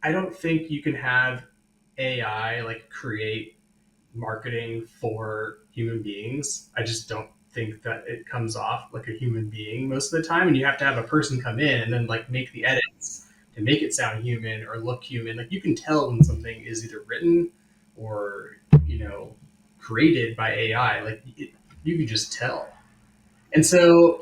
I don't think you can have AI like create marketing for human beings. I just don't think that it comes off like a human being most of the time. And you have to have a person come in and then like make the edits to make it sound human or look human. Like you can tell when something is either written or, you know, created by AI. You can just tell. And so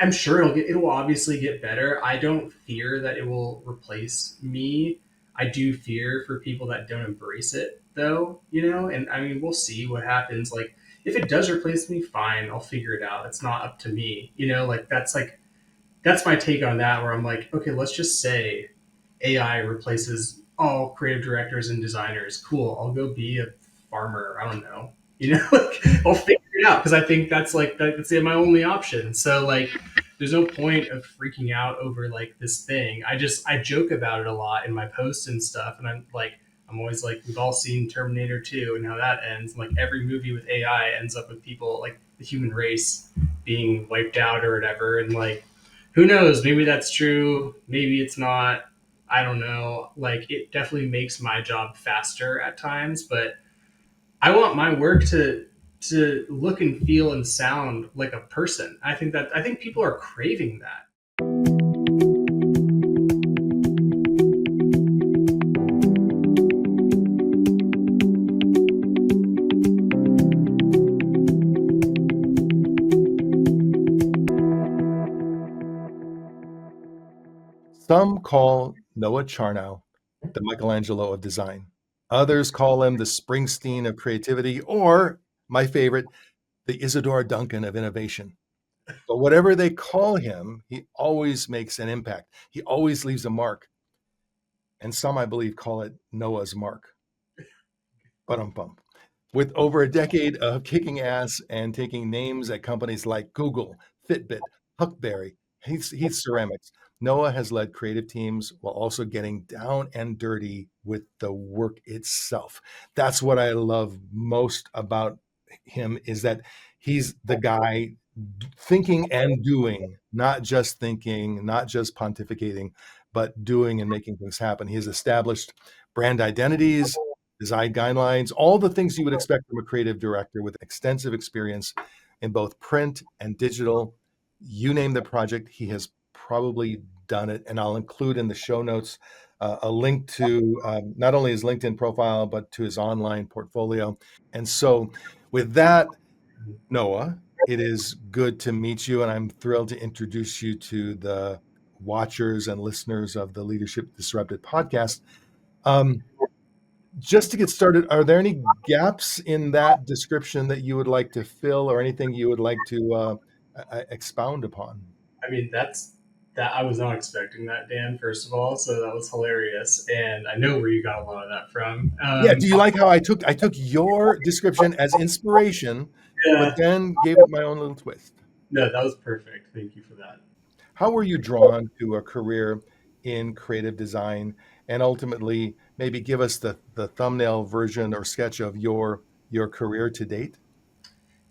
I'm sure it will obviously get better. I don't fear that it will replace me. I do fear for people that don't embrace it though, you know, and I mean we'll see what happens. Like if it does replace me, fine, I'll figure it out. It's not up to me. You know, like that's my take on that where I'm like, okay, let's just say AI replaces all creative directors and designers. Cool. I'll go be a farmer. I don't know. You know, like I'll figure it out because I think that's my only option. So like, there's no point of freaking out over like this thing. I joke about it a lot in my posts and stuff, and I'm always like, we've all seen Terminator 2 and how that ends. And, like every movie with AI ends up with people like the human race being wiped out or whatever, and like who knows? Maybe that's true. Maybe it's not. I don't know. Like it definitely makes my job faster at times, but I want my work to look and feel and sound like a person. I think people are craving that. Some call Noah Charnow the Michelangelo of design. Others call him the Springsteen of creativity, or my favorite, the Isadora Duncan of innovation. But whatever they call him, he always makes an impact. He always leaves a mark. And some, I believe, call it Noah's mark. Ba-dum-bum. With over a decade of kicking ass and taking names at companies like Google, Fitbit, Huckberry, Heath Ceramics, Noah has led creative teams while also getting down and dirty with the work itself. That's what I love most about him is that he's the guy thinking and doing, not just thinking, not just pontificating, but doing and making things happen. He has established brand identities, design guidelines, all the things you would expect from a creative director with extensive experience in both print and digital. You name the project, he has probably done it. And I'll include in the show notes a link to not only his LinkedIn profile, but to his online portfolio. And so, with that, Noah, it is good to meet you. And I'm thrilled to introduce you to the watchers and listeners of the Leadership Disrupted podcast. Um, just to get started, are there any gaps in that description that you would like to fill or anything you would like to expound upon? I mean, that I was not expecting that, Dan. First of all, so that was hilarious, and I know where you got a lot of that from. Yeah, do you like how I took your description as inspiration, but Yeah, then gave it my own little twist? no, that was perfect. Thank you for that. How were you drawn to a career in creative design, and ultimately maybe give us the thumbnail version or sketch of your career to date?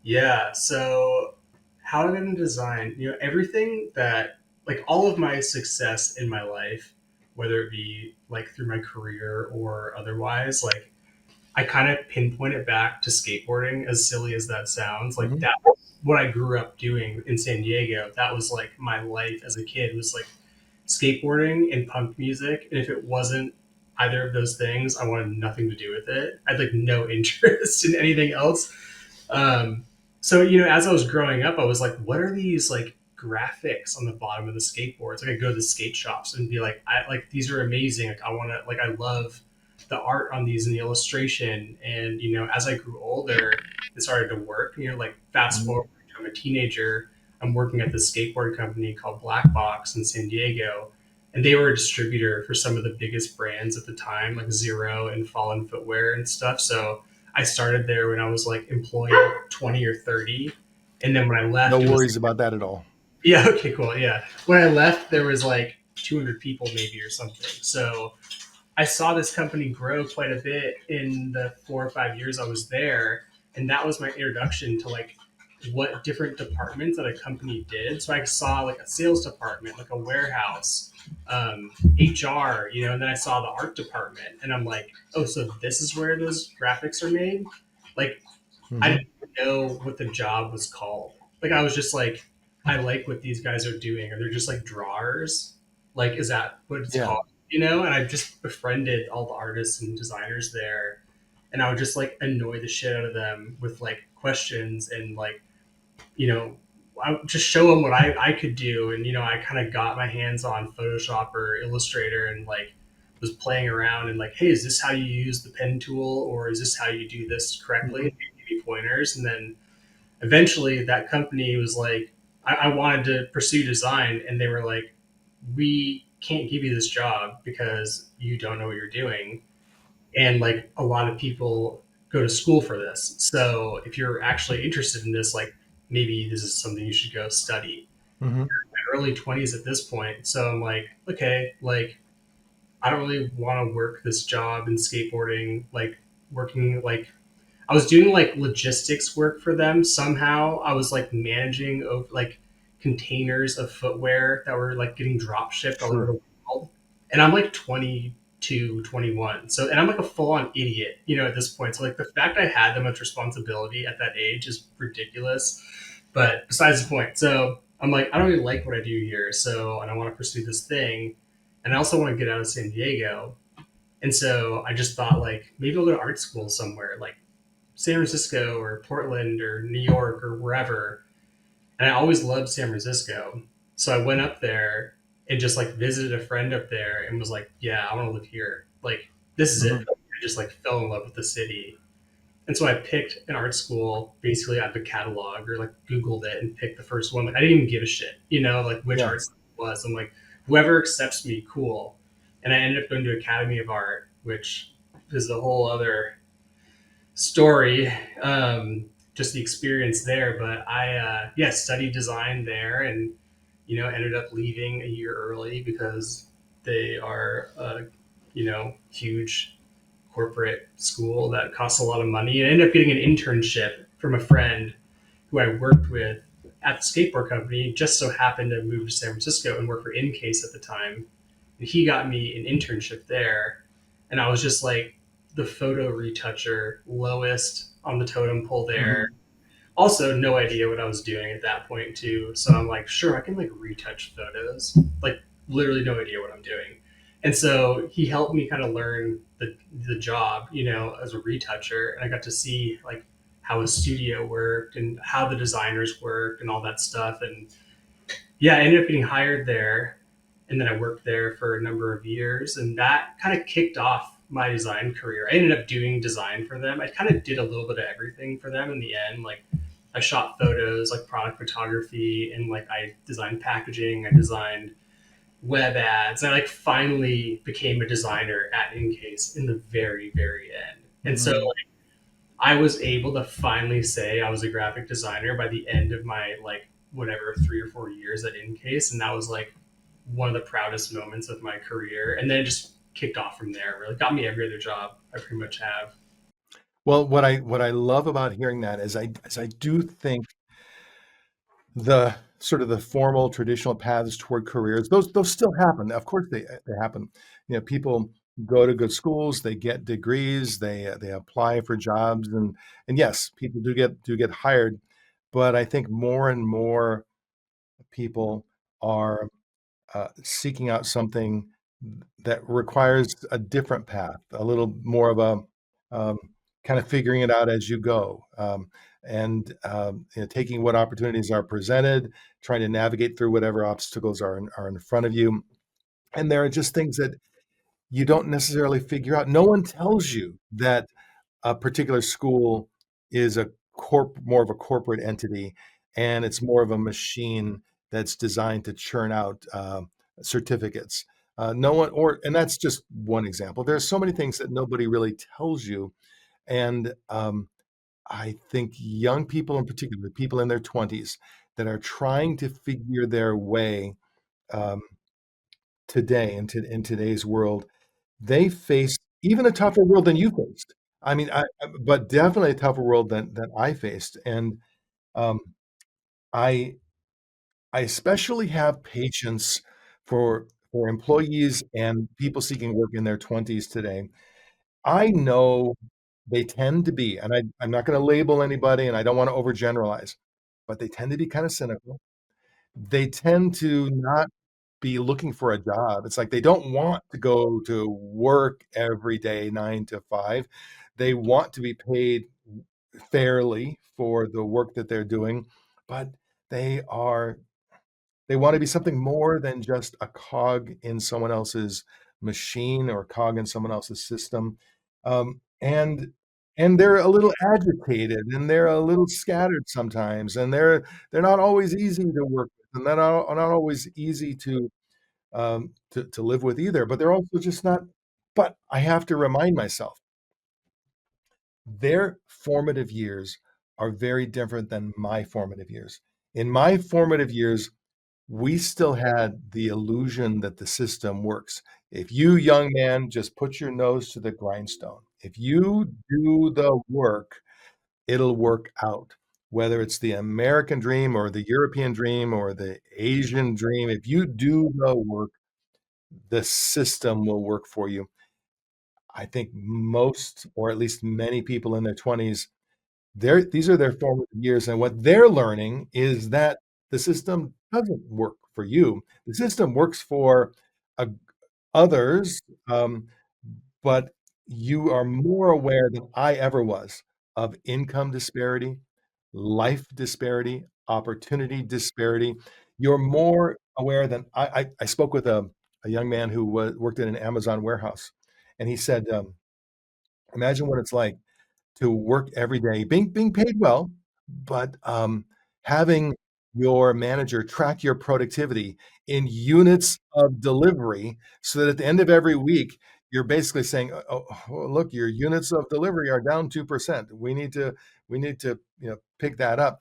Yeah, so how I got into design, you know, everything that, like, all of my success in my life, whether it be like through my career or otherwise, like, I kind of pinpoint it back to skateboarding, as silly as that sounds. Like, Mhm. that was what I grew up doing in San Diego. That was like my life as a kid, was like skateboarding and punk music. And if it wasn't either of those things, I wanted nothing to do with it. I had like no interest in anything else. Um, so you know, as I was growing up, I was like, what are these like graphics on the bottom of the skateboards? Like I go to the skate shops and be like, I like these are amazing. Like I want to like I love the art on these and the illustration. And you know, as I grew older, it started to work. You know, like fast Mhm. forward to I'm a teenager. I'm working at this skateboard company called Black Box in San Diego, and they were a distributor for some of the biggest brands at the time, like Zero and Fallen Footwear and stuff. So I started there when I was like employee 20 or 30. And then when I No left, it was, worries about that at all. yeah, okay, cool. Yeah. When I left, there was like 200 people maybe or something. So I saw this company grow quite a bit in the 4 or 5 years I was there. And that was my introduction to like what different departments that a company did. So I saw like a sales department, like a warehouse, HR, and then I saw the art department, and I'm like, oh, so this is where those graphics are made. Like, I Mhm. didn't know what the job was called. Like, I was just like, I like what these guys are doing, or they're just like drawers. Like, is that what it's Yeah. called? And I just befriended all the artists and designers there, and I would just like annoy the shit out of them with like questions and like, you know, I would just show them what I could do. And, I kind of got my hands on Photoshop or Illustrator and like was playing around and like, hey, is this how you use the pen tool? Or is this how you do this correctly? Mhm. And they give me pointers. And then eventually that company was like, I wanted to pursue design. And they were like, we can't give you this job because you don't know what you're doing, and like a lot of people go to school for this. So if you're actually interested in this, like maybe this is something you should go study. Mhm. My early 20s at this point, so I'm like, okay, like I don't really want to work this job in skateboarding, like working like I was doing like logistics work for them somehow. I was like managing like containers of footwear that were like getting drop shipped all over Sure. the world. And I'm like 22, 21. So, and I'm like a full on idiot, at this point. So, like, the fact I had that much responsibility at that age is ridiculous. But besides the point. So, I'm like, I don't really like what I do here. So, and I want to pursue this thing. And I also want to get out of San Diego. And so I just thought, like, maybe I'll go to art school somewhere, like San Francisco or Portland or New York or wherever. And I always loved San Francisco. So I went up there and just like visited a friend up there and was like, yeah, I want to live here. Like, this is it. Mhm. I just like fell in love with the city. And so I picked an art school basically out of a catalog or like Googled it and picked the first one. Like, I didn't even give a shit, like which Yeah. art school it was. I'm like, whoever accepts me, cool. And I ended up going to Academy of Art, which is a whole other story, just the experience there. But I studied design there, and ended up leaving a year early because they are a huge corporate school that costs a lot of money. And I ended up getting an internship from a friend who I worked with at the skateboard company. Just so happened to move to San Francisco and work for Incase at the time, and he got me an internship there. And I was just like the photo retoucher, lowest on the totem pole there. Mhm. Also, no idea what I was doing at that point too. So I'm like, sure, I can like retouch photos. Like literally no idea what I'm doing. And so he helped me kind of learn the job, as a retoucher, and I got to see like how a studio worked and how the designers worked and all that stuff. And yeah, I ended up getting hired there, and then I worked there for a number of years, and that kind of kicked off my design career. I ended up doing design for them. I kind of did a little bit of everything for them in the end. Like I shot photos, like product photography, and like I designed packaging. I designed web ads. I like finally became a designer at Incase in the very, very end. And so Mhm. I was able to finally say I was a graphic designer by the end of my like whatever 3 or 4 years at Incase, and that was like one of the proudest moments of my career. And then it just kicked off from there. Really got me every other job I pretty much have. Well, what I love about hearing that is I do think the sort of the formal traditional paths toward careers, those still happen. Of course they happen. People go to good schools, they get degrees, they apply for jobs, and yes, people do get hired, but I think more and more people are seeking out something that requires a different path, a little more of a um, kind of figuring it out as you go, and taking what opportunities are presented, trying to navigate through whatever obstacles are in front of you. And there are just things that you don't necessarily figure out. No one tells you that a particular school is a more of a corporate entity, and it's more of a machine that's designed to churn out certificates. No one, and that's just one example. There's so many things that nobody really tells you, and I think young people, in particular, people in their 20s, that are trying to figure their way um, today in today's world, they face even a tougher world than you faced. I mean, but definitely a tougher world than I faced, and Um, I I especially have patience for employees and people seeking work in their 20s today. I know they tend to be, and I'm not gonna label anybody, and I don't wanna overgeneralize, but they tend to be kinda cynical. They tend to not be looking for a job. It's like they don't want to go to work every day 9 to 5. They want to be paid fairly for the work that they're doing, but they are they want to be something more than just a cog in someone else's machine or a cog in someone else's system. Um, and and they're a little agitated and they're a little scattered sometimes, and they're not always easy to work with, and they're not always easy to live with either. But they're also just not. But I have to remind myself, their formative years are very different than my formative years. In my formative years, we still had the illusion that the system works. If you, young man, just put your nose to the grindstone, if you do the work, it'll work out. Whether it's the American dream or the European dream or the Asian dream, if you do the work, the system will work for you. I think most, or at least many people in their 20s, these are their formative years, and what they're learning is that the system doesn't work for you. The system works for, uh, others, but you are more aware than I ever was of income disparity, life disparity, opportunity disparity. You're more aware than I spoke with a young man who worked in an Amazon warehouse, and he said, "Imagine what it's like to work every day, being paid well, but, having your manager track your productivity in units of delivery so that at the end of every week, you're basically saying, oh, look, your units of delivery are down 2%. We need to, pick that up."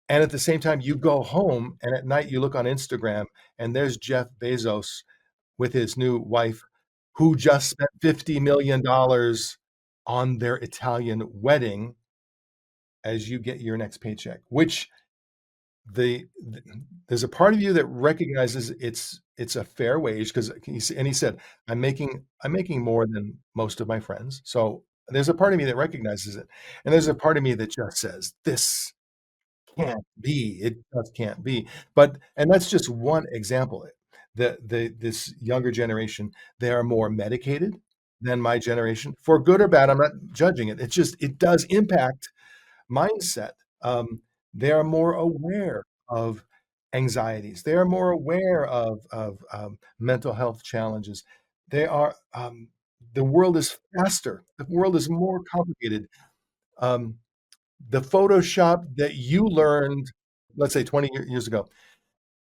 And at the same time, you go home, and at night, you look on Instagram, and there's Jeff Bezos with his new wife, who just spent $50 million on their Italian wedding as you get your next paycheck, which the there's a part of you that recognizes it's a fair wage because he said, I'm making more than most of my friends. So there's a part of me that recognizes it. And there's a part of me that just says, this can't be. It just can't be. But and that's just one example. This younger generation, they are more medicated than my generation. For good or bad, I'm not judging it. It's just it does impact mindset. Um, they are more aware of anxieties. They are more aware of mental health challenges. They are the world is faster. The world is more complicated. Um, the Photoshop that you learned, let's say 20 years ago,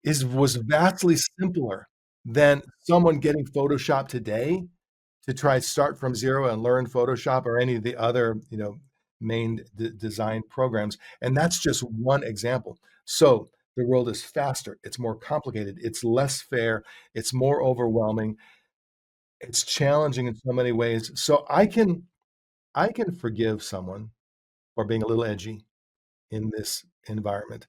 is was vastly simpler than someone getting Photoshop today to try start from 0 and learn Photoshop or any of the other, main design programs, and that's just one example. So, the world is faster, it's more complicated, it's less fair, it's more overwhelming, it's challenging in so many ways. So, I can forgive someone for being a little edgy in this environment.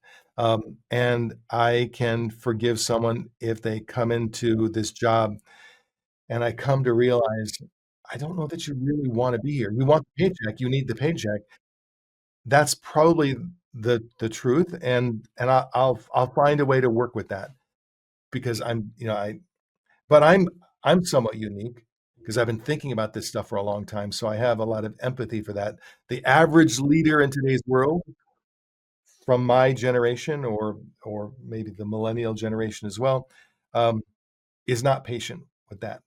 And I can forgive someone if they come into this job and I come to realize, I don't know that you really want to be here. You want the paycheck, you need the paycheck. That's probably the truth, and I'll find a way to work with that because I'm somewhat unique because I've been thinking about this stuff for a long time, so I have a lot of empathy for that. The average leader in today's world from my generation or maybe the millennial generation as well, um, is not patient with that.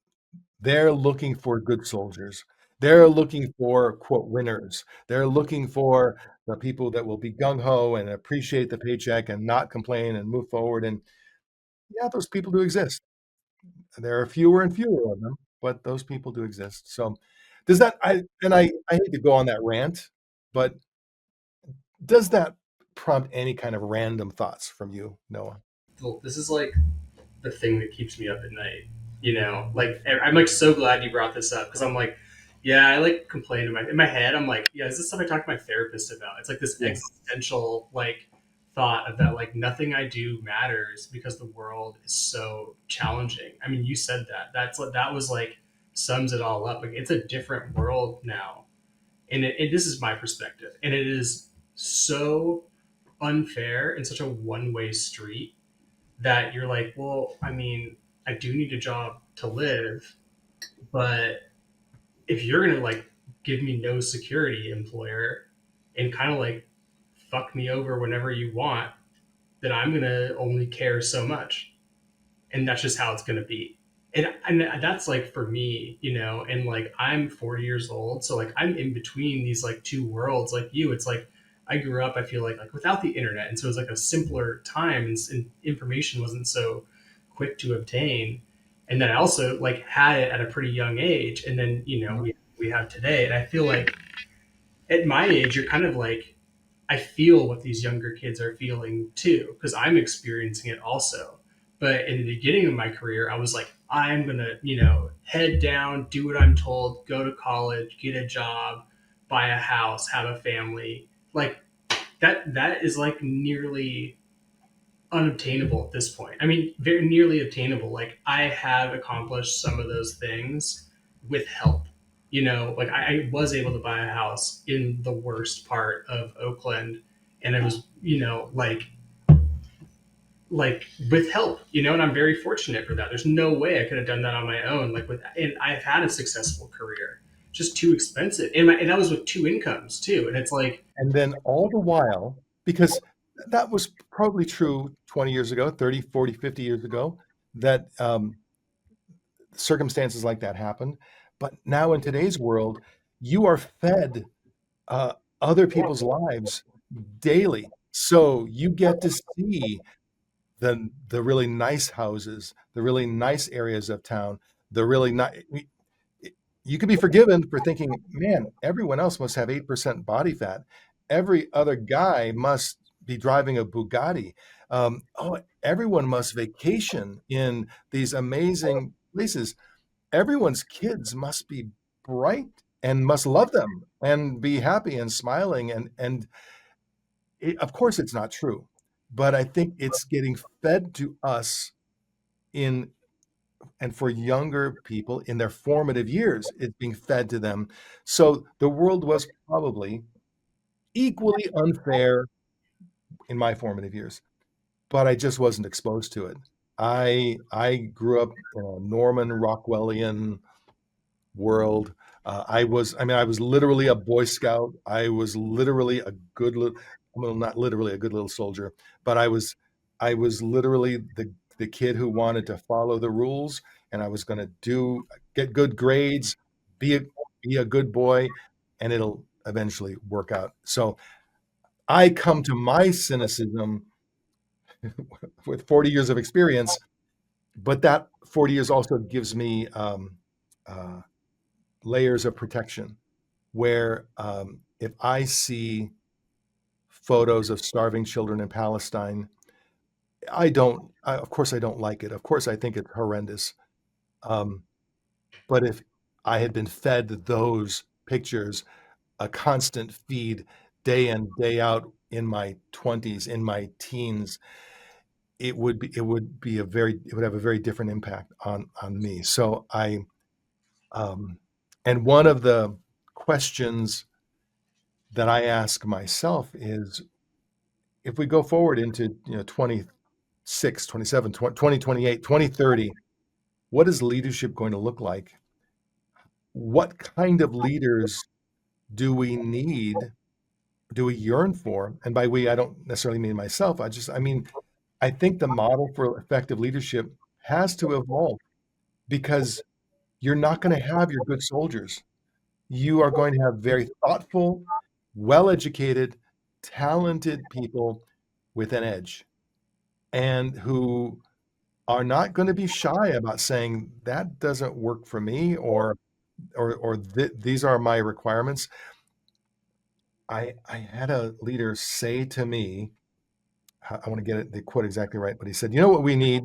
They're looking for good soldiers. They're looking for quote winners. They're looking for the people that will be gung ho and appreciate the paycheck and not complain and move forward. And yeah, those people do exist. There are fewer and fewer of them, but those people do exist. So does that I hate to go on that rant, but does that prompt any kind of random thoughts from you, Noah? Well, this is like the thing that keeps me up at night. Like I'm like so glad you brought this up because I'm like, yeah, I like complain in my head. I'm like, yeah, is this stuff I talk to my therapist about? It's like this Yeah. existential like. thought of that, like nothing I do matters because the world is so challenging. I mean, you said that. That was like sums it all up. Like it's a different world now, and this is my perspective, and it is so unfair and such a one way street that you're like, well, I mean, I do need a job to live, but if you're gonna like give me no security, employer, and kind of like fuck me over whenever you want, then I'm gonna only care so much, and that's just how it's gonna be. And that's like for me, and like I'm 40 years old, so like I'm in between these like two worlds. Like you, it's like I grew up. I feel like without the internet, and so it was like a simpler time, and information wasn't so quick to obtain. And then I also like had it at a pretty young age, and then we have today, and I feel like at my age, you're kind of like I feel what these younger kids are feeling too, because I'm experiencing it also. But in the beginning of my career, I was like, I'm gonna, head down, do what I'm told, go to college, get a job, buy a house, have a family. Like that is like nearly unobtainable at this point. I mean, very nearly obtainable. Like I have accomplished some of those things with help. Like I was able to buy a house in the worst part of Oakland, and it was, like with help, and I'm very fortunate for that. There's no way I could have done that on my own. And I've had a successful career, just too expensive, and that was with two incomes too. And it's like, And then all the while, because that was probably true 20 years ago, 30, 40, 50 years ago, that circumstances like that happened. But now in today's world, you are fed uh, other people's lives daily. So you get to see the really nice houses, the really nice areas of town, the really nice. You can be forgiven for thinking, man, everyone else must have 8% body fat. Every other guy must be driving a Bugatti. Oh, everyone must vacation in these amazing places. Everyone's kids must be bright and must love them and be happy and smiling. And of course, it's not true, but I think it's getting fed to us in and for younger people in their formative years, it's being fed to them. So the world was probably equally unfair in my formative years, but I just wasn't exposed to it. I grew up in a Norman Rockwellian world. I was literally a Boy Scout. I was literally a good little, well, not literally a good little soldier, but I was literally the kid who wanted to follow the rules, and I was going to get good grades, be a, be a good boy, and it'll eventually work out. So I come to my cynicism with 40 years of experience, but that 40 years also gives me uh, layers of protection where if I see photos of starving children in Palestine, of course, I don't like it. Of course, I think it's horrendous. Um, but if I had been fed those pictures, a constant feed day in, day out in my 20s, in my teens, it would have a very different impact on me. So um, and one of the questions that I ask myself is if we go forward into 26, 27, 2028, 2030, what is leadership going to look like? What kind of leaders do we need? Do we yearn for? And by we, I don't necessarily mean myself. I mean, I think the model for effective leadership has to evolve because you're not going to have your good soldiers. You are going to have very thoughtful, well educated, talented people with an edge and who are not going to be shy about saying that doesn't work for me or these are my requirements. I had a leader say to me, I want to get the quote exactly right, but he said, "You know what we need?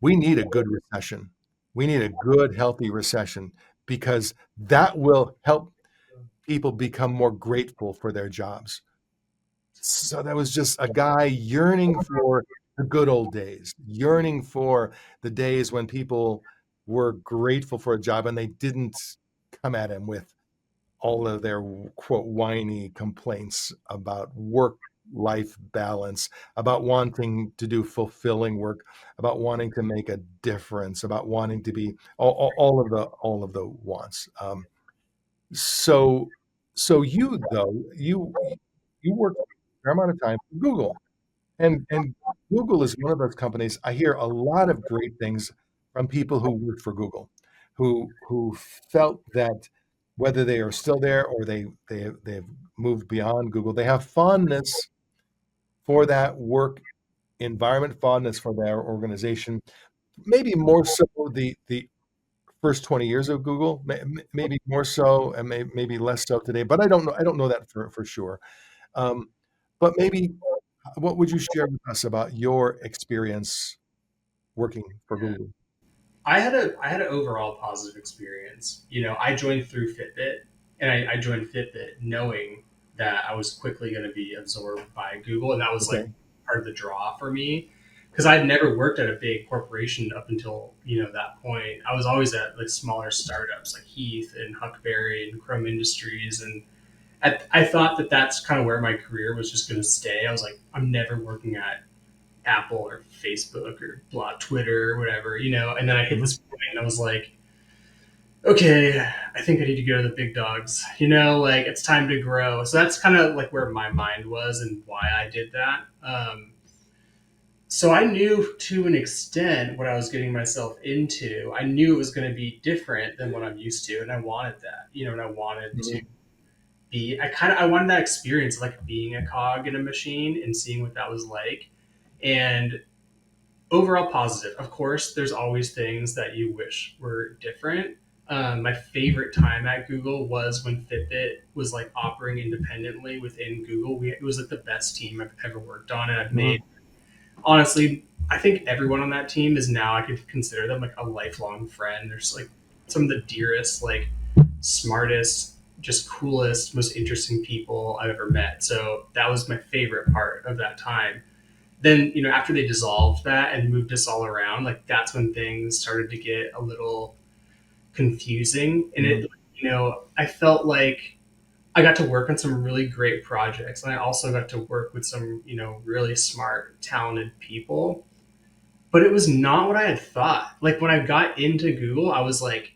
We need a good recession. We need a good, healthy recession because that will help people become more grateful for their jobs." So that was just a guy yearning for the good old days, yearning for the days when people were grateful for a job and they didn't come at him with all of their quote whiny complaints about work life balance, about wanting to do fulfilling work, about wanting to make a difference, about wanting to be all of the wants. So so you though you worked a fair amount of time for Google, and Google is one of those companies I hear a lot of great things from people who worked for Google, who felt that whether they are still there or they've moved beyond Google, they have fondness for that work environment, fondness for their organization, maybe more so the first 20 years of Google, maybe more so and maybe less so today, but I don't know that for sure. Um, but maybe what would you share with us about your experience working for Google? I had an overall positive experience. You know, I joined through Fitbit, and I joined Fitbit knowing that I was quickly going to be absorbed by Google, and that was like Okay. part of the draw for me because I had never worked at a big corporation up until that point. I was always at like smaller startups like Heath and Huckberry and Chrome Industries, and I thought that that's kind of where my career was just going to stay. I was like, I'm never working at Apple or Facebook or blah Twitter or whatever, And then I hit Mhm, this point and I was like, okay, I think I need to go to the big dogs, like it's time to grow. So that's kind of like where my mind was and why I did that. So I knew to an extent what I was getting myself into. I knew it was going to be different than what I'm used to, and I wanted that, and I wanted to mhm, I wanted that experience of like being a cog in a machine and seeing what that was like. And overall positive. Of course, there's always things that you wish were different. My favorite time at Google was when Fitbit was like operating independently within Google. It was like the best team I've ever worked on, and I've made, mhm, honestly, I think everyone on that team is now, I could consider them like a lifelong friend. There's like some of the dearest, like smartest, just coolest, most interesting people I've ever met. So that was my favorite part of that time. Then, after they dissolved that and moved us all around, like that's when things started to get a little confusing. And mhm, I felt like I got to work on some really great projects, and I also got to work with some, really smart, talented people. But it was not what I had thought. Like when I got into Google, I was like,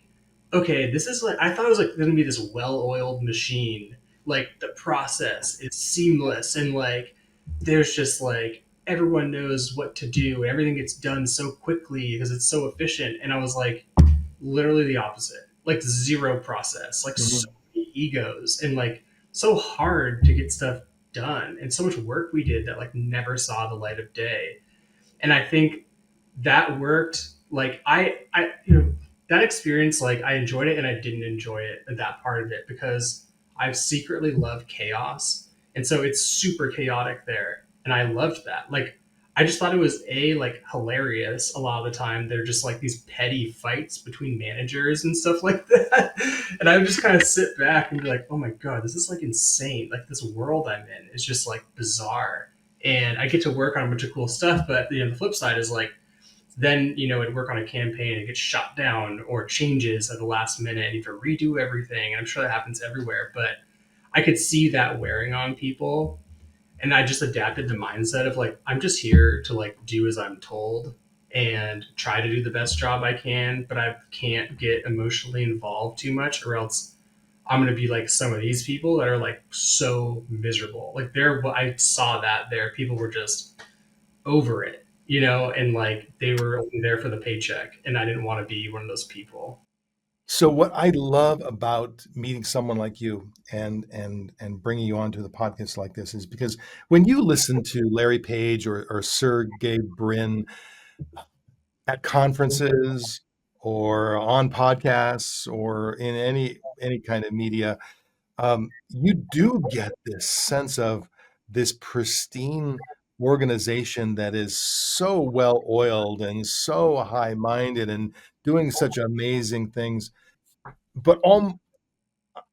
okay, this is like, I thought it was like going to be this well-oiled machine. Like the process is seamless, and like there's just like everyone knows what to do. Everything gets done so quickly because it's so efficient. And I was like, literally the opposite. Like zero process, like so mhm. many egos, and like so hard to get stuff done, and so much work we did that like never saw the light of day. And I think that worked. Like that experience, like I enjoyed it and I didn't enjoy it, that part of it, because I secretly love chaos, and so it's super chaotic there, and I loved that. Like I just thought it was like hilarious. A lot of the time they're just like these petty fights between managers and stuff like that, and I would just kind of sit back and be like, oh my god, this is like insane. Like this world I'm in is just like bizarre, and I get to work on a bunch of cool stuff. But the flip side is like, then I'd work on a campaign and it gets shot down or changes at the last minute, and you have to redo everything. And I'm sure that happens everywhere, but I could see that wearing on people, and I just adapted the mindset of like, I'm just here to like do as I'm told and try to do the best job I can, but I can't get emotionally involved too much, or else I'm gonna be like some of these people that are like so miserable. Like I saw that there, people were just over it, and like they were only there for the paycheck, and I didn't want to be one of those people. So what I love about meeting someone like you and bringing you onto the podcast like this is because when you listen to Larry Page or Sergey Brin at conferences or on podcasts or in any kind of media, you do get this sense of this pristine organization that is so well oiled and so high minded and doing such amazing things. But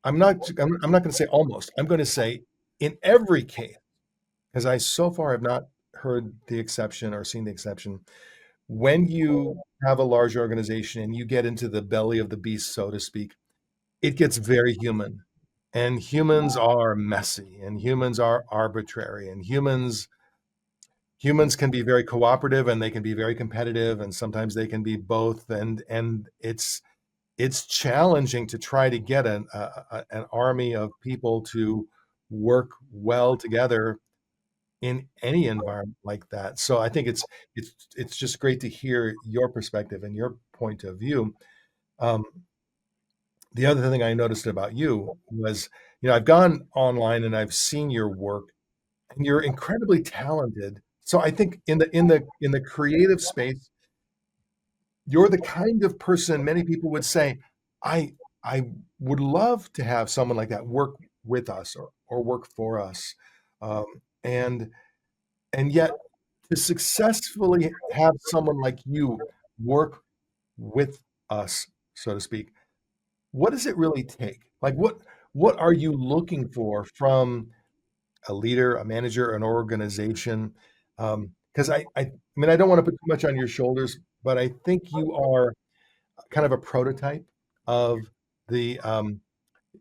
I'm not going to say almost. I'm going to say in every case, because I so far have not heard the exception or seen the exception. When you have a large organization and you get into the belly of the beast, so to speak, it gets very human. And humans are messy and humans are arbitrary and humans can be very cooperative and they can be very competitive and sometimes they can be both and it's challenging to try to get an army of people to work well together in any environment like that. So I think it's just great to hear your perspective and your point of view. Um, the other thing I noticed about you was, I've gone online and I've seen your work, and you're incredibly talented. So I think in the creative space, you're the kind of person many people would say, I I would love to have someone like that work with us or work for us. Um, and and yet to successfully have someone like you work with us, so to speak, what does it really take? Like what are you looking for from a leader, a manager, an organization? Because I mean, I don't want to put too much on your shoulders, but I think you are kind of a prototype of the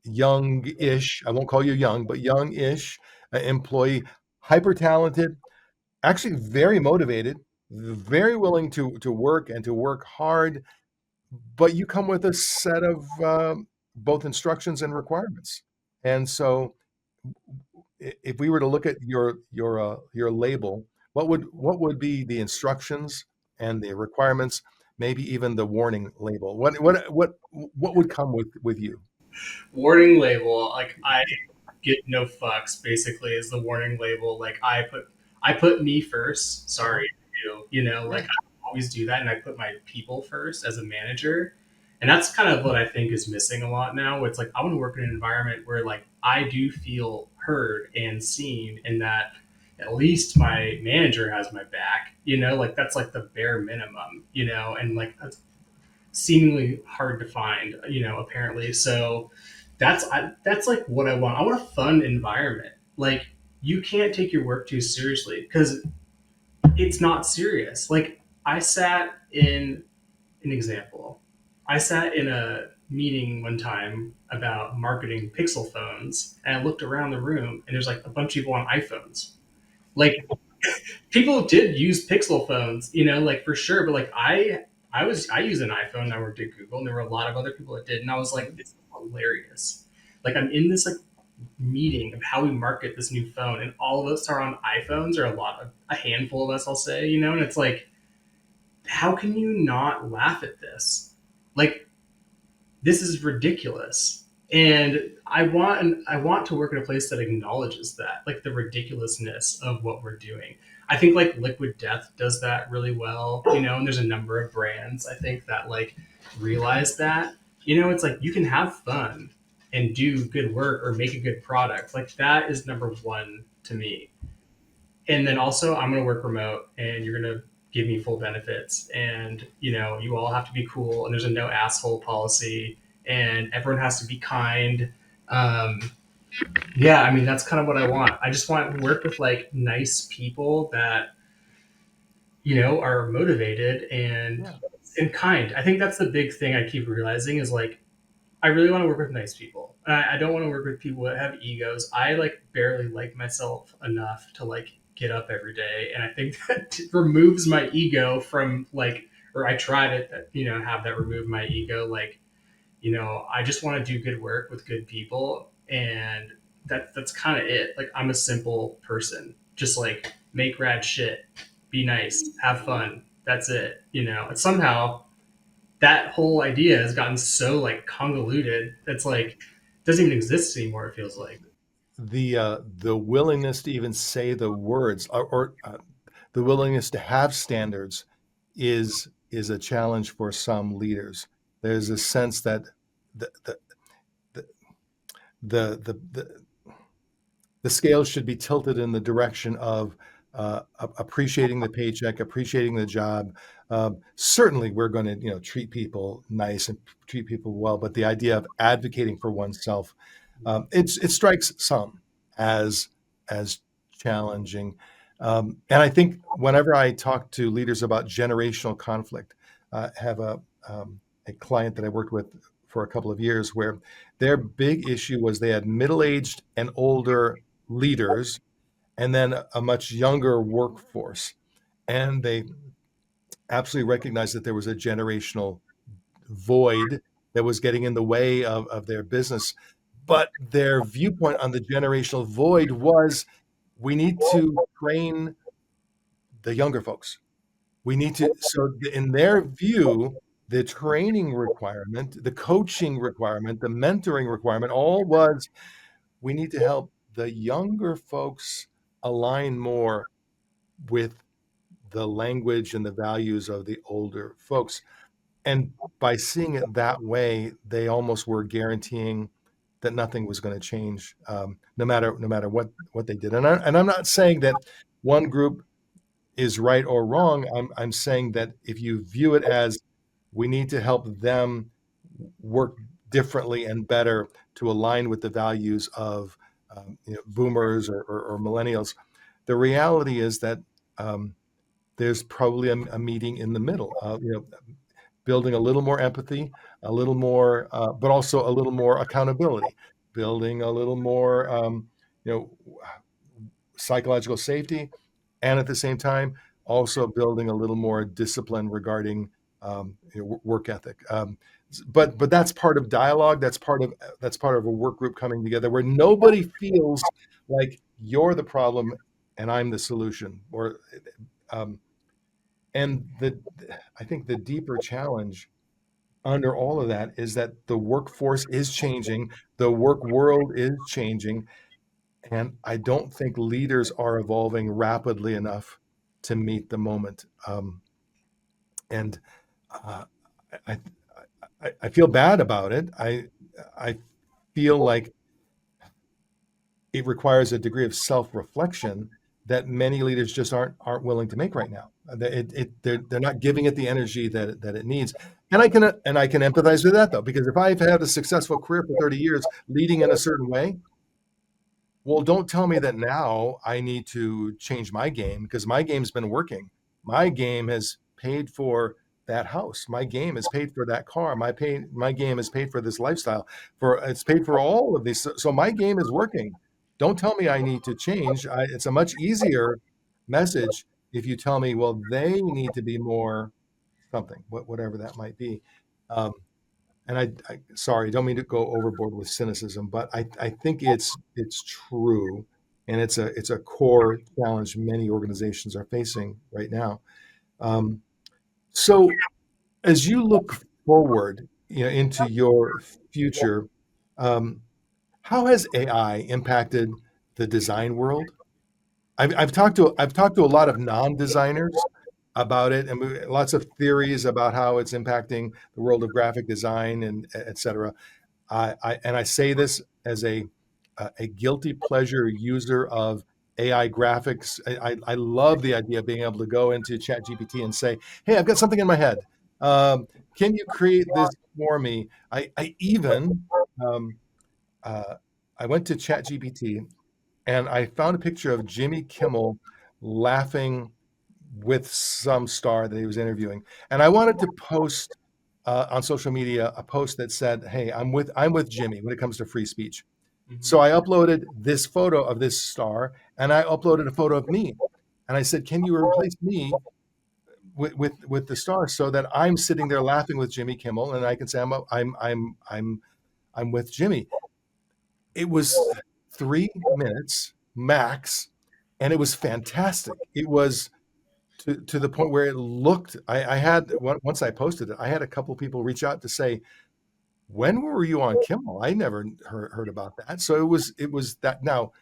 young-ish, I won't call you young, but young-ish employee, hyper talented, actually very motivated, very willing to work and to work hard, but you come with a set of both instructions and requirements. And so if we were to look at your label, what would be the instructions and the requirements, maybe even the warning label? What would come with you? Warning label, like I get no fucks. Basically, is the warning label. Like I put me first. Uh-huh. Sorry, you know, like Yeah. I always do that, and I put my people first as a manager. And that's kind of what I think is missing a lot now. It's like I want to work in an environment where like I do feel heard and seen, and that at least my manager has my back. Like that's like the bare minimum. And like that's seemingly hard to find. Apparently. So that's like what I want. I want a fun environment. Like you can't take your work too seriously because it's not serious. Like I sat in an example. I sat in a meeting one time about marketing Pixel phones, and I looked around the room, and there's like a bunch of people on iPhones. Like people did use Pixel phones, like for sure. But like I use an iPhone. And I worked at Google, and there were a lot of other people that did, and I was like, this is hilarious. Like I'm in this like meeting of how we market this new phone, and all of us are on iPhones, or a handful of us, I'll say, and it's like, how can you not laugh at this? Like this is ridiculous. And I want to work in a place that acknowledges that, like the ridiculousness of what we're doing. I think like Liquid Death does that really well, and there's a number of brands I think that like realize that. It's like you can have fun and do good work or make a good product. Like that is number one to me. And then also I'm going to work remote, and you're going to give me full benefits, and you all have to be cool, and there's a no asshole policy, and everyone has to be kind. um, yeah, I mean that's kind of what I want. I just want to work with like nice people that are motivated Yeah. and kind. I think that's the big thing I keep realizing is like I really want to work with nice people. I don't want to work with people that have egos. I like barely like myself enough to like get up every day, and I think that removes my ego from like, or I try to have that remove my ego. Like, I just want to do good work with good people, and that's kind of it. Like I'm a simple person, just like make rad shit, be nice, have fun. That's it. And somehow that whole idea has gotten so like convoluted. It's like doesn't even exist anymore. It feels like. The willingness to even say the words or the willingness to have standards is a challenge for some leaders. There's a sense that the the the the the scales should be tilted in the direction of appreciating the paycheck, appreciating the job. Certainly, we're going to treat people nice and treat people well, but the idea of advocating for oneself, it strikes some as as challenging. And I think whenever I talk to leaders about generational conflict, I have a client that I worked with for a couple of years where their big issue was they had middle-aged and older leaders and then a much younger workforce. And they absolutely recognized that there was a generational void that was getting in the way of their business. But their viewpoint on the generational void was we need to train the younger folks. We need to, so in their view, the training requirement, the coaching requirement, the mentoring requirement, all was we need to help the younger folks align more with the language and the values of the older folks. And by seeing it that way, they almost were guaranteeing that nothing was going to change, no matter what they did. And I'm not saying that one group is right or wrong. I'm saying that if you view it as we need to help them work differently and better to align with the values of boomers or millennials, the reality is that um, there's probably a meeting in the middle. Building a little more empathy, a little more, but also a little more accountability, building a little more, you know, psychological safety, and at the same time, also building a little more discipline regarding work ethic. But that's part of dialogue. That's part of a work group coming together where nobody feels like you're the problem and I'm the solution. Or um, and the I think the deeper challenge under all of that is that the workforce is changing, the work world is changing, and I don't think leaders are evolving rapidly enough to meet the moment. And uh, I, I feel bad about it. I feel like it requires a degree of self-reflection that many leaders just aren't willing to make right now. They're not giving it the energy that it needs. And I can empathize with that though, because if I've had a successful career for 30 years leading in a certain way, well, don't tell me that now I need to change my game because my game's been working. My game has paid for that house. My game has paid for that car. My game has paid for this lifestyle. It's paid for all of these. So my game is working. Don't tell me I need to change. It's a much easier message if you tell me, well, they need to be more something, whatever that might be. Um, and sorry, don't mean to go overboard with cynicism, but I think it's true, and it's a core challenge many organizations are facing right now. Um, so as you look forward, into your future, um, how has AI impacted the design world? I've talked to a lot of non-designers about it, and lots of theories about how it's impacting the world of graphic design and et cetera. And I say this as a guilty pleasure user of AI graphics. I love the idea of being able to go into ChatGPT and say, "Hey, I've got something in my head. Can you create this for me?" I even um, uh, I went to ChatGPT and I found a picture of Jimmy Kimmel laughing with some star that he was interviewing, and I wanted to post on social media a post that said, "Hey, I'm with Jimmy when it comes to free speech." Mm-hmm. So I uploaded this photo of this star, and I uploaded a photo of me, and I said, "Can you replace me with the star so that I'm sitting there laughing with Jimmy Kimmel, and I can say I'm with Jimmy." It was 3 minutes max, and it was fantastic. It was to the point where it looked. I had once I posted it, I had a couple people reach out to say, "When were you on Kimmel? I never heard about that." So it was that. Now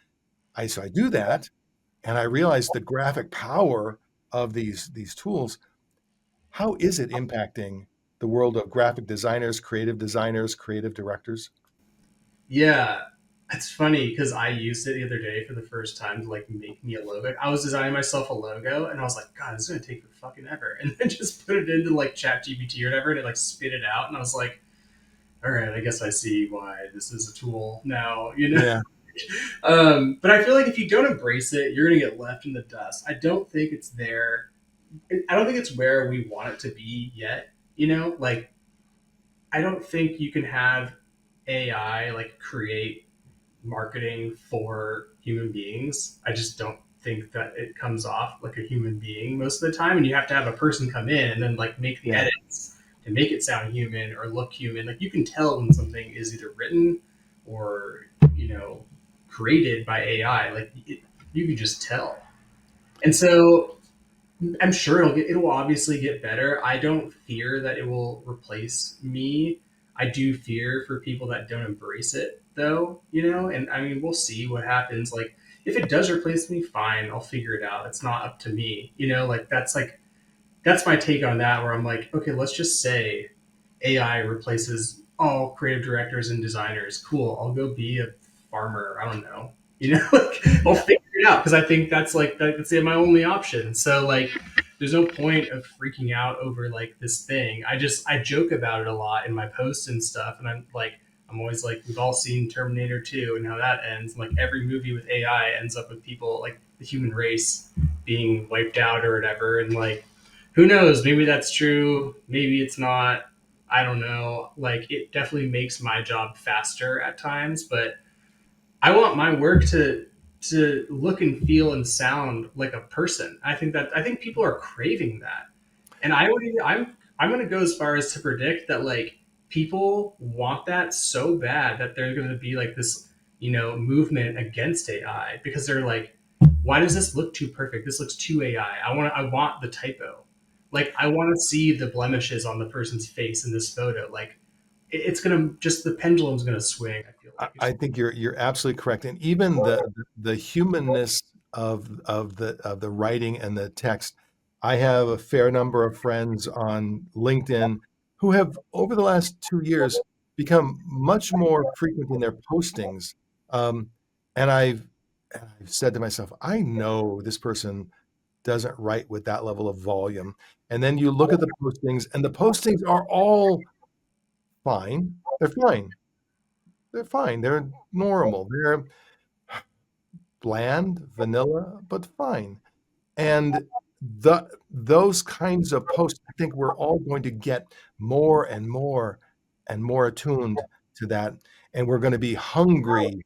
I do that, and I realized the graphic power of these tools. How is it impacting the world of graphic designers, creative directors? Yeah, it's funny because I used it the other day for the first time to like make me a logo. I was designing myself a logo, and I was like, "God, this is gonna take fucking ever." And then just put it into like Chat GPT or whatever, and it like spit it out. And I was like, "All right, I guess I see why this is a tool now." You know? Yeah. But I feel like if you don't embrace it, you're gonna get left in the dust. I don't think it's there. I don't think it's where we want it to be yet. Like I don't think you can have AI like create marketing for human beings. I just don't think that it comes off like a human being most of the time. And you have to have a person come in and then like make the Yeah. edits to make it sound human or look human. Like you can tell when something is either written or, you know, created by AI. You can just tell. And so I'm sure it'll obviously get better. I don't fear that it will replace me. I do fear for people that don't embrace it though, and I mean we'll see what happens. Like if it does replace me, fine, I'll figure it out. It's not up to me. That's my take on that where I'm like, okay, let's just say AI replaces all creative directors and designers. Cool. I'll go be a farmer. I don't know. I'll Yeah. figure it out because I think that's my only option. So there's no point of freaking out over like this thing. I joke about it a lot in my posts and stuff, and I'm always like, we've all seen Terminator 2 and how that ends. Like every movie with AI ends up with people like the human race being wiped out or whatever, and like who knows? Maybe that's true. Maybe it's not. I don't know. Like it definitely makes my job faster at times, but I want my work to look and feel and sound like a person. I think people are craving that, and I'm going to go as far as to predict that like people want that so bad that they're going to be like this movement against AI because they're like, why does this look too perfect? This looks too AI. I want the typo. Like I want to see the blemishes on the person's face in this photo. Like it's gonna just the pendulum's gonna swing. I feel like it's I think you're absolutely correct, and even the humanness of the writing and the text. I have a fair number of friends on LinkedIn who have, over the last 2 years, become much more frequent in their postings. Um, and I've said to myself, I know this person doesn't write with that level of volume. And then you look at the postings, and the postings are all fine. They're fine. They're fine. They're normal. They're bland, vanilla, but fine. And those kinds of posts, I think we're all going to get more and more and more attuned to that. And we're going to be hungry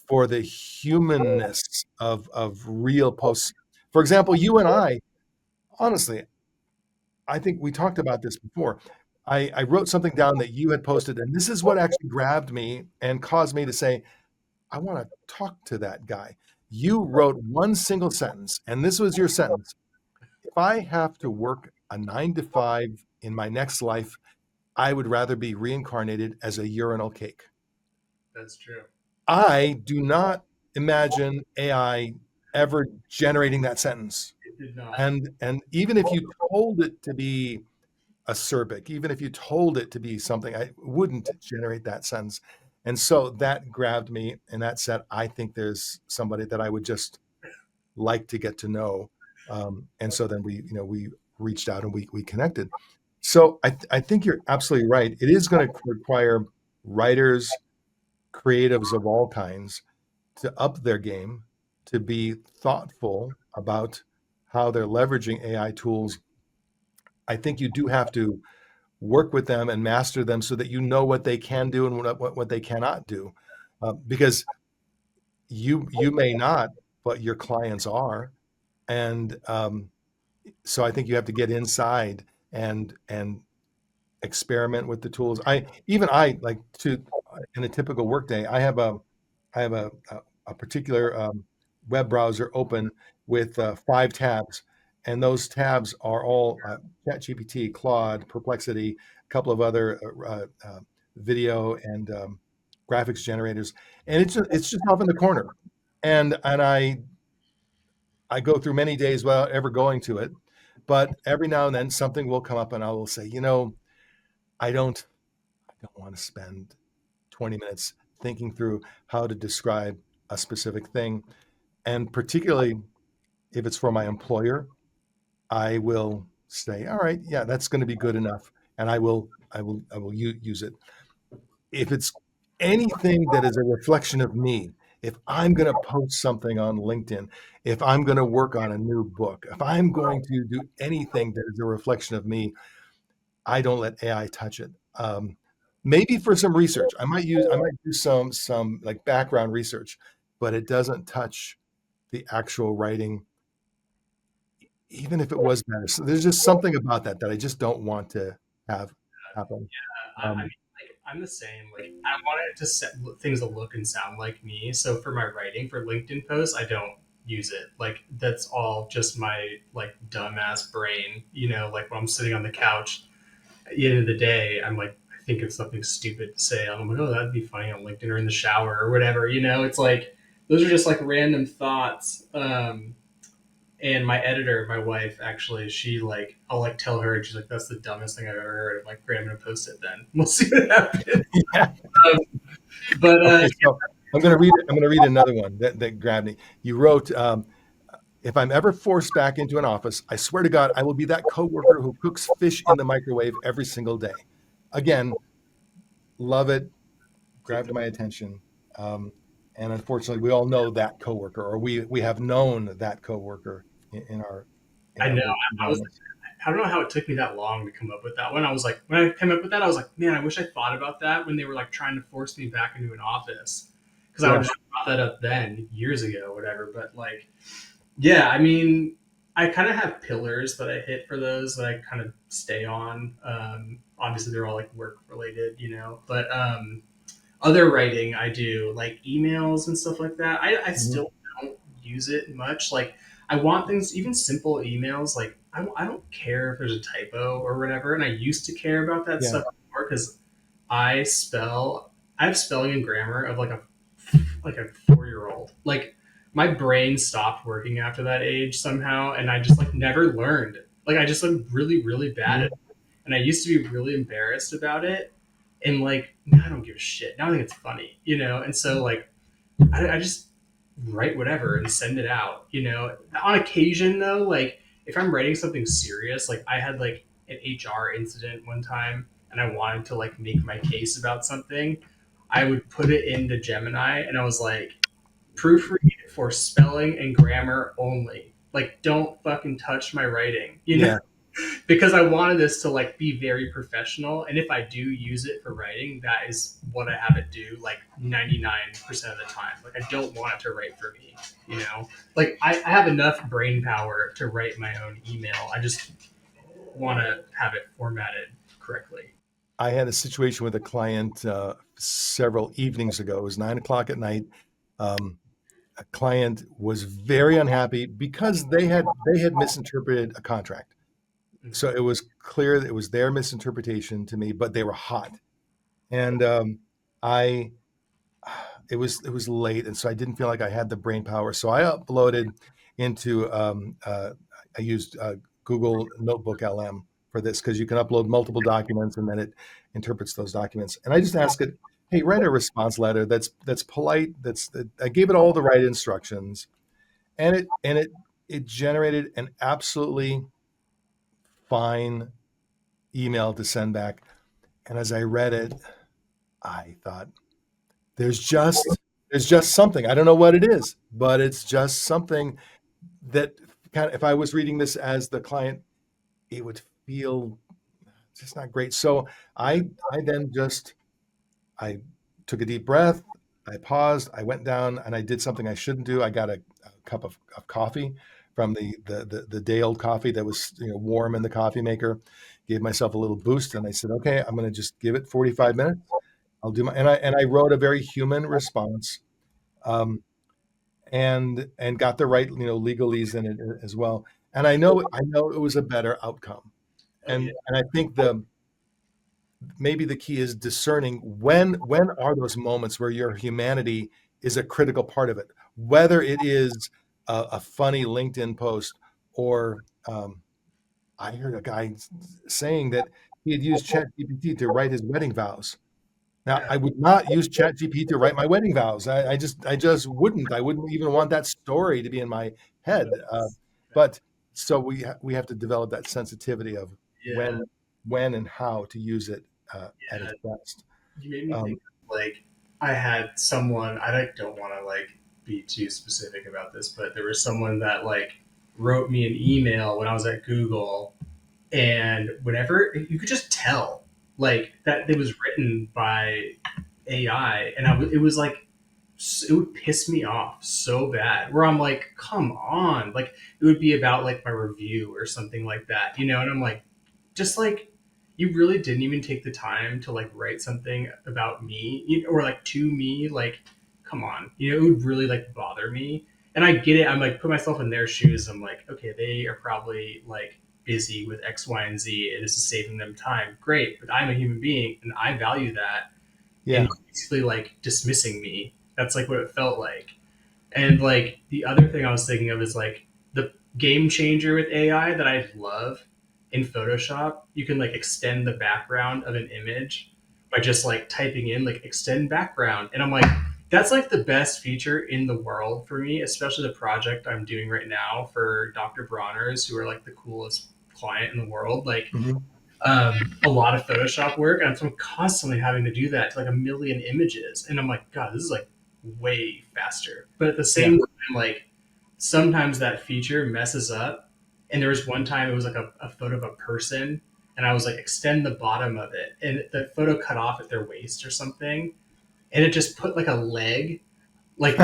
for the humanness of real posts. For example, you and I, honestly, I think we talked about this before. I wrote something down that you had posted, and this is what actually grabbed me and caused me to say, I want to talk to that guy. You wrote one single sentence, and this was your sentence. If I have to work a 9 to 5 in my next life, I would rather be reincarnated as a urinal cake. that's true. I do not imagine AI ever generating that sentence. It did not. And even if you told it to be acerbic, even if you told it to be something, I wouldn't generate that sentence. And so that grabbed me, and that said, I think there's somebody that I would just like to get to know. And so then we reached out and we connected. So I think you're absolutely right. It is going to require writers, creatives of all kinds to up their game, to be thoughtful about how they're leveraging AI tools. I think you do have to work with them and master them so that you know what they can do and what they cannot do, because you may not, but your clients are, and so I think you have to get inside and experiment with the tools. I like to in a typical workday, I have a particular web browser open with 5 tabs, and those tabs are all ChatGPT, Claude, Perplexity, a couple of other video and graphics generators, and it's just off in the corner, and I go through many days without ever going to it, but every now and then something will come up, and I will say, I don't I don't want to spend 20 minutes thinking through how to describe a specific thing. And particularly if it's for my employer, I will say, all right, yeah, that's going to be good enough. And I will use it. If it's anything that is a reflection of me, if I'm going to post something on LinkedIn, if I'm going to work on a new book, if I'm going to do anything that is a reflection of me, I don't let AI touch it. Maybe for some research, I might do some like background research, but it doesn't touch the actual writing, even if it was better. So there's just something about that that I just don't want to have happen. I Um, mean, like I'm the same. Like I want it to set things to look and sound like me. So for my writing for LinkedIn posts, I don't use it. Like that's all just my like dumbass brain. Like when I'm sitting on the couch at the end of the day, I'm like I think of something stupid to say. I'm like, oh, that'd be funny on LinkedIn or in the shower or whatever. It's like those are just like random thoughts. And my editor, my wife, actually, she like, I'll like tell her, and she's like, "That's the dumbest thing I've ever heard." I'm like, "Great, I'm gonna post it then. We'll see what happens." yeah. Um, but Okay, so I'm going to read another one that grabbed me. You wrote, "If I'm ever forced back into an office, I swear to God, I will be that coworker who cooks fish in the microwave every single day." Again, love it. take Grabbed the, my attention. Um, and unfortunately, we all know that coworker, or we have known that coworker in our I know. work I was environments. I don't know how it took me that long to come up with that one. I was like, when I came up with that, I was like, man, I wish I thought about that when they were like trying to force me back into an office, because I would Yeah. have brought that up then years ago, or whatever. But like, yeah, I mean, I kind of have pillars that I hit for those that I kind of stay on. Obviously, they're all like work related, but other writing I do, like emails and stuff like that. I Mhm. still don't use it much. Like, I want things, even simple emails, like, I don't care if there's a typo or whatever. And I used to care about that Yeah. stuff more because I have spelling and grammar of like a 4-year old. Like, my brain stopped working after that age somehow, and I just like never learned. Like, I just am really, really bad at Mhm. it. And I used to be really embarrassed about it. And like, now I don't give a shit. Now I think it's funny, And so like, I just write whatever and send it out. On occasion though, like if I'm writing something serious, like I had like an HR incident one time, and I wanted to like make my case about something, I would put it into Gemini, and I was like, proofread for spelling and grammar only. Like, don't fucking touch my writing, Yeah. because I wanted this to like be very professional. And if I do use it for writing, that is what I have it do like 99% of the time. Like I don't want it to write for me, Like I have enough brain power to write my own email. I just want to have it formatted correctly. I had a situation with a client several evenings ago. It was 9 o'clock at night. Um, a client was very unhappy because they had misinterpreted a contract. So it was clear that it was their misinterpretation to me, but they were hot. And I it was late, and so I didn't feel like I had the brain power. So I uploaded into I used Google Notebook LM for this because you can upload multiple documents and then it interprets those documents. And I just ask it, hey, write a response letter that's polite. I gave it all the right instructions, and it generated an absolutely fine email to send back. And as I read it, I thought, there's just there's just something. I don't know what it is, but it's just something that kind of, if I was reading this as the client, it would feel just not great. So I then just I took a deep breath, I paused, I went down and I did something I shouldn't do. I got a cup of coffee from the day old coffee that was warm in the coffee maker, gave myself a little boost, and I said, okay, I'm gonna just give it 45 minutes. I'll do my and I wrote a very human response, um, and got the right legalese in it as well. And I know it was a better outcome. Oh yeah, And I think the maybe the key is discerning when are those moments where your humanity is a critical part of it, whether it is a funny LinkedIn post or I heard a guy saying that he had used ChatGPT to write his wedding vows. Now, yeah, I would not use ChatGPT to write my wedding vows. I just wouldn't. I wouldn't even want that story to be in my head. But so we have to develop that sensitivity of yeah, when when and how to use it at yeah. its best. You made me think Um, of like I had someone, I like, don't want to like be too specific about this, but there was someone that like wrote me an email when I was at Google, and whenever you could just tell like that it was written by AI, and it was like it would piss me off so bad. Where I'm like, come on, like it would be about like my review or something like that, you know? And I'm like, just like you really didn't even take the time to like write something about me, or like to me, like come on, it would really like bother me. And I get it. I'm like put myself in their shoes. I'm like, okay, they are probably like busy with X, Y, and Z, and this is saving them time. Great, but I'm a human being, and I value that. And Yeah. basically like dismissing me. That's like what it felt like. And like the other thing I was thinking of is like the game changer with AI that I love in Photoshop. You can like extend the background of an image by just like typing in like extend background. And I'm like, that's like the best feature in the world for me, especially the project I'm doing right now for Dr. Bronner's, who are like the coolest client in the world. Like Mhm. a lot of Photoshop work, and I'm constantly having to do that to like a million images, and I'm like, God, this is like way faster. But at the Yeah. same time, like sometimes that feature messes up. And there was one time it was like a photo of a person, and I was like extend the bottom of it, and the photo cut off at their waist or something, and it just put like a leg, like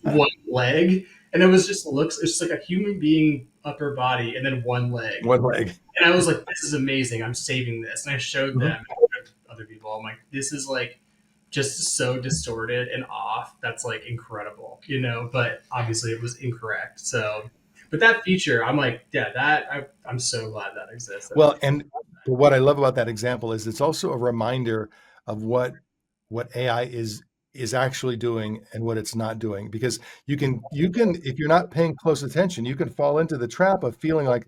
one leg, and it was just looks it's just like a human being upper body and then one leg. One leg. And I was like, this is amazing. I'm saving this. And I showed Mhm. them, other people. I'm like, this is like just so distorted and off. That's like incredible, But obviously it was incorrect. So, but that feature, I'm like, yeah, I'm so glad that exists. That Well, feature. and what I love about that example is it's also a reminder of what AI is actually doing and what it's not doing. Because you can if you're not paying close attention, you can fall into the trap of feeling like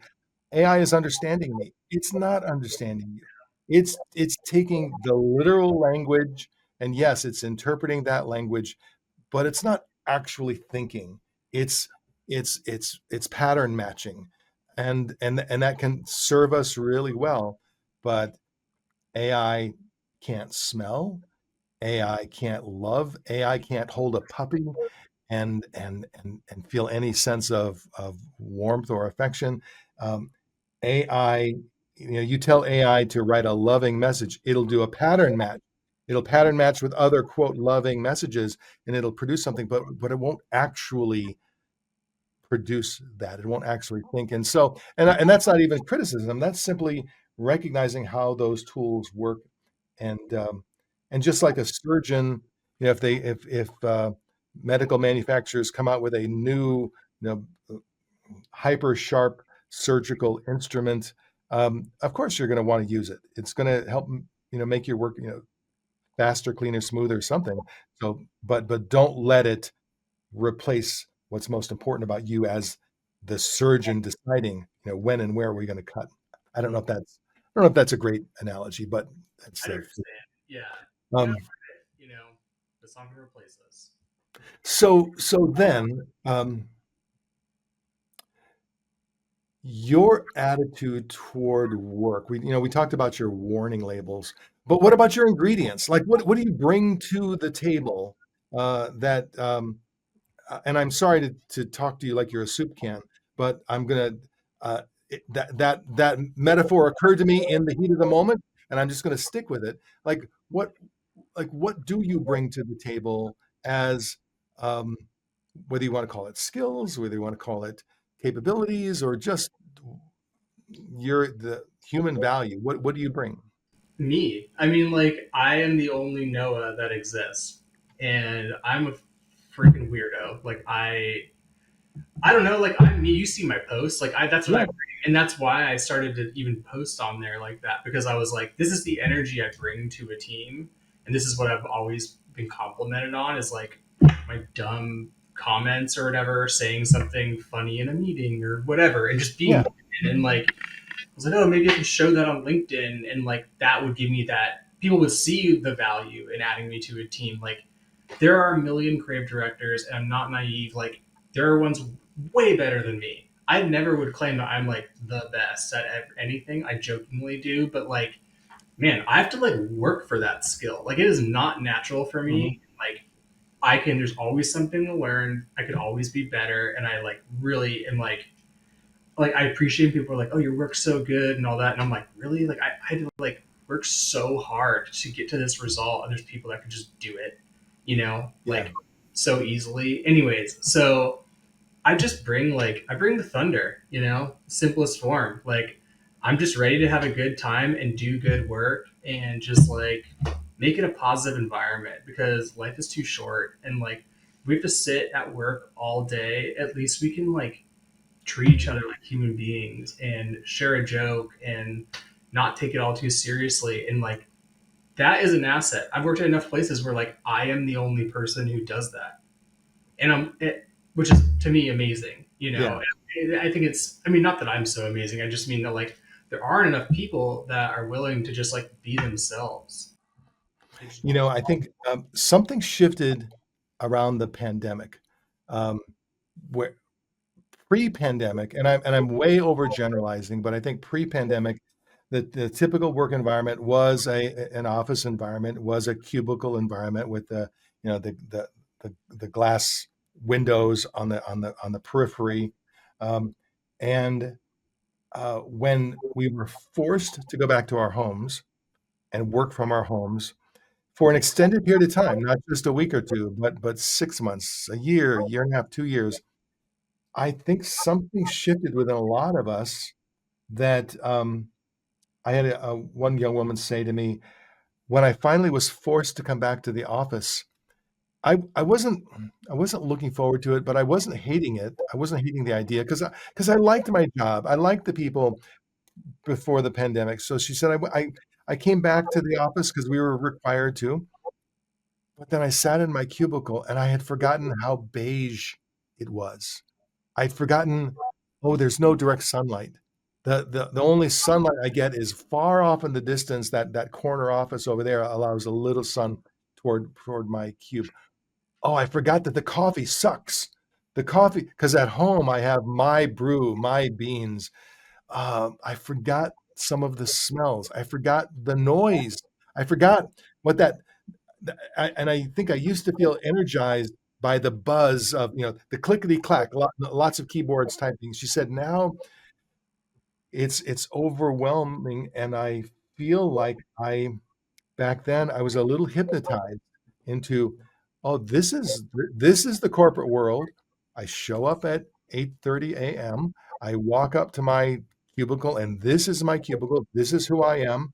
AI is understanding me. It's not understanding you. It's taking the literal language, and yes, it's interpreting that language, but it's not actually thinking. It's it's pattern matching, and that can serve us really well. But AI can't smell. AI can't love. AI can't hold a puppy and feel any sense of warmth or affection. AI, you tell AI to write a loving message, it'll do a pattern match. It'll pattern match with other quote loving messages, and it'll produce something, but it won't actually produce that. It won't actually think. And so, and that's not even criticism. That's simply recognizing how those tools work. And and just like a surgeon, if medical manufacturers come out with a new, hyper sharp surgical instrument, of course you're going to want to use it. It's going to help, make your work, faster, cleaner, smoother, something. So, but don't let it replace what's most important about you as the surgeon deciding, when and where we're going to cut. I don't know if that's a great analogy, but that's I the understand. Yeah. No, um, you know, it's not going to replace us. so then your attitude toward work. We talked about your warning labels, but what about your ingredients? Like what do you bring to the table that and I'm sorry to talk to you like you're a soup can, but I'm gonna that metaphor occurred to me in the heat of the moment, and I'm just gonna stick with it. Like what do you bring to the table as um, whether you want to call it skills, whether you want to call it capabilities, or just the human value? What do you bring? Me. I mean, like, I am the only Noah that exists, and I'm a freaking weirdo. Like, I don't know. Like, I'm me. You see my posts. Like, that's what I Yeah, bring, and that's why I started to even post on there like that, because I was like, this is the energy I bring to a team, and this is what I've always been complimented on is like my dumb comments or whatever, saying something funny in a meeting or whatever, and just being yeah, and like was like, oh, maybe I can show that on LinkedIn, and like that would give me that people would see the value in adding me to a team. Like there are a million creative directors, and I'm not naive. Like there are ones way better than me. I never would claim that I'm like the best at anything. I jokingly do, but like man, I have to like work for that skill. Like it is not natural for Mhm. me. Like I can, there's always something to learn. I could always be better. And I like really am like I appreciate people are like, oh, your work's so good and all that. And I'm like, really? Like I had to like work so hard to get to this result. And there's people that could just do it, Yeah. like so easily. Anyways, so I just bring like I bring the thunder, simplest form. Like I'm just ready to have a good time and do good work and just like make it a positive environment because life is too short and like we have to sit at work all day. At least we can like treat each other like human beings and share a joke and not take it all too seriously and like that is an asset. I've worked at enough places where like I am the only person who does that and which is to me amazing. Yeah. And I think it's. I mean, not that I'm so amazing. I just mean that like there aren't enough people that are willing to just like be themselves. I think something shifted around the pandemic. Um, where pre-pandemic, and I'm way overgeneralizing, but I think pre-pandemic, the typical work environment was an office environment, was a cubicle environment with the you know the glass windows on the periphery, um, and when we were forced to go back to our homes and work from our homes for an extended period of time, not just a week or two, but 6 months, a year and a half, 2 years. I think something shifted within a lot of us that I had one young woman say to me when I finally was forced to come back to the office. I wasn't looking forward to it, but I wasn't hating it. I wasn't hating the idea because I liked my job. I liked the people before the pandemic. So she said I came back to the office because we were required to, but then I sat in my cubicle and I had forgotten how beige it was. I'd forgotten, oh, there's no direct sunlight. The only sunlight I get is far off in the distance. That corner office over there allows a little sun toward my cube. Oh, I forgot that the coffee sucks. The coffee, because at home I have my brew, my beans. I forgot some of the smells. I forgot the noise. I forgot what and I think I used to feel energized by the buzz of the clickety clack, lots of keyboards typing. She said now it's overwhelming, and I feel like I back then I was a little hypnotized into, oh, this is the corporate world. I show up at 8:30 a.m. I walk up to my cubicle, and this is my cubicle. This is who I am.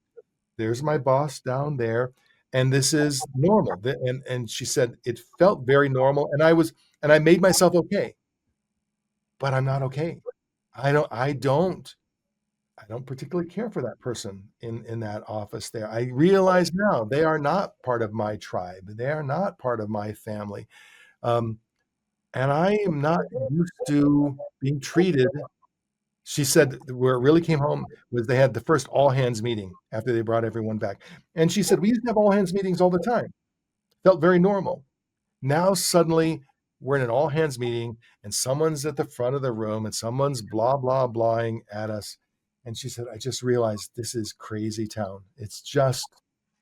There's my boss down there, and this is normal. And she said it felt very normal, and I made myself okay, but I'm not okay. I don't particularly care for that person in that office there. I realize now they are not part of my tribe. They are not part of my family. Um, and I am not used to being treated. She said where it really came home was they had the first all hands meeting after they brought everyone back. And she said, we used to have all hands meetings all the time. Felt very normal. Now suddenly we're in an all hands meeting and someone's at the front of the room and someone's blah, blah, blahing at us. And she said, I just realized this is crazy town. It's just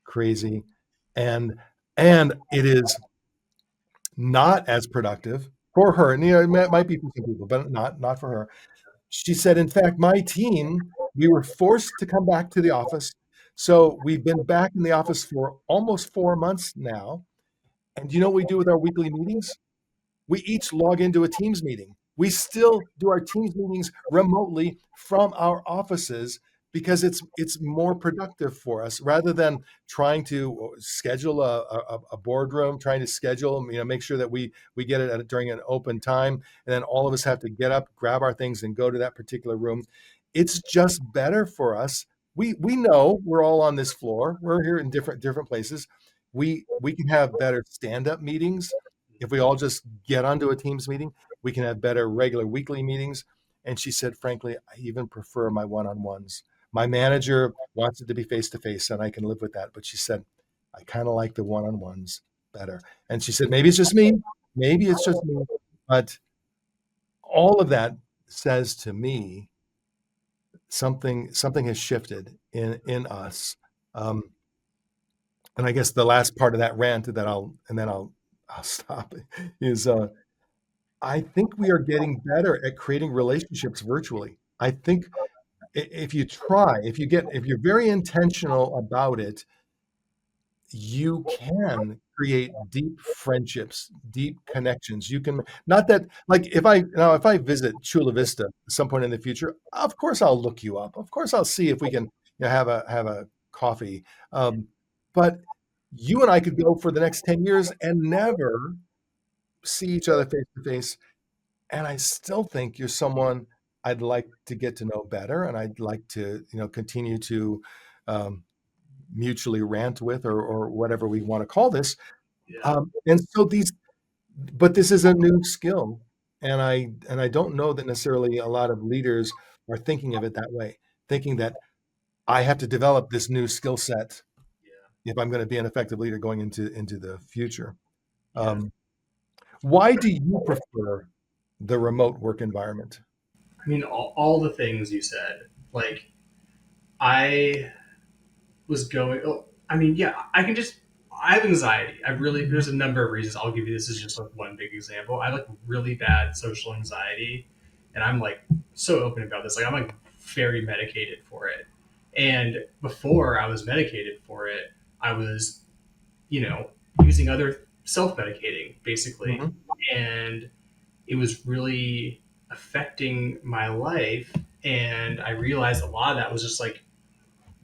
crazy. And and it is not as productive for her. And it might be for some people, but not for her. She said, in fact, my team, we were forced to come back to the office. So we've been back in the office for almost 4 months now. And do you know what we do with our weekly meetings? We each log into a Teams meeting. We still do our Teams meetings remotely from our offices because it's more productive for us rather than trying to schedule a boardroom, trying to schedule, make sure that we get it during an open time, and then all of us have to get up, grab our things, and go to that particular room. It's just better for us. We know we're all on this floor. We're here in different places. We can have better stand-up meetings if we all just get onto a Teams meeting. We can have better regular weekly meetings. And she said, frankly, I even prefer my one-on-ones. My manager wants it to be face to face, and I can live with that. But she said, I kind of like the one-on-ones better. And she said, maybe it's just me. Maybe it's just me. But all of that says to me something has shifted in us. Um, and I guess the last part of that rant that I'll stop is I think we are getting better at creating relationships virtually. I think if you try, if you're very intentional about it, you can create deep friendships, deep connections. You can not that like if I visit Chula Vista at some point in the future, of course I'll look you up. Of course I'll see if we can have a coffee. But you and I could go for the next 10 years and never see each other face to face. And I still think you're someone I'd like to get to know better, and I'd like to, continue to um, mutually rant with, or whatever we want to call this. Yeah. And so but this is a new skill, and I don't know that necessarily a lot of leaders are thinking of it that way, thinking that I have to develop this new skill set Yeah. if I'm going to be an effective leader going into the future. Yeah. Um, why do you prefer the remote work environment? I mean, all the things you said. Like, I was going. Oh, I mean, yeah, I can just. I have anxiety. I really. There's a number of reasons. I'll give you this as just like one big example. I have like really bad social anxiety, and I'm like so open about this. Like, I'm like very medicated for it. And before I was medicated for it, I was, you know, using other self medicating basically, Mhm, and it was really affecting my life. And I realized a lot of that was just like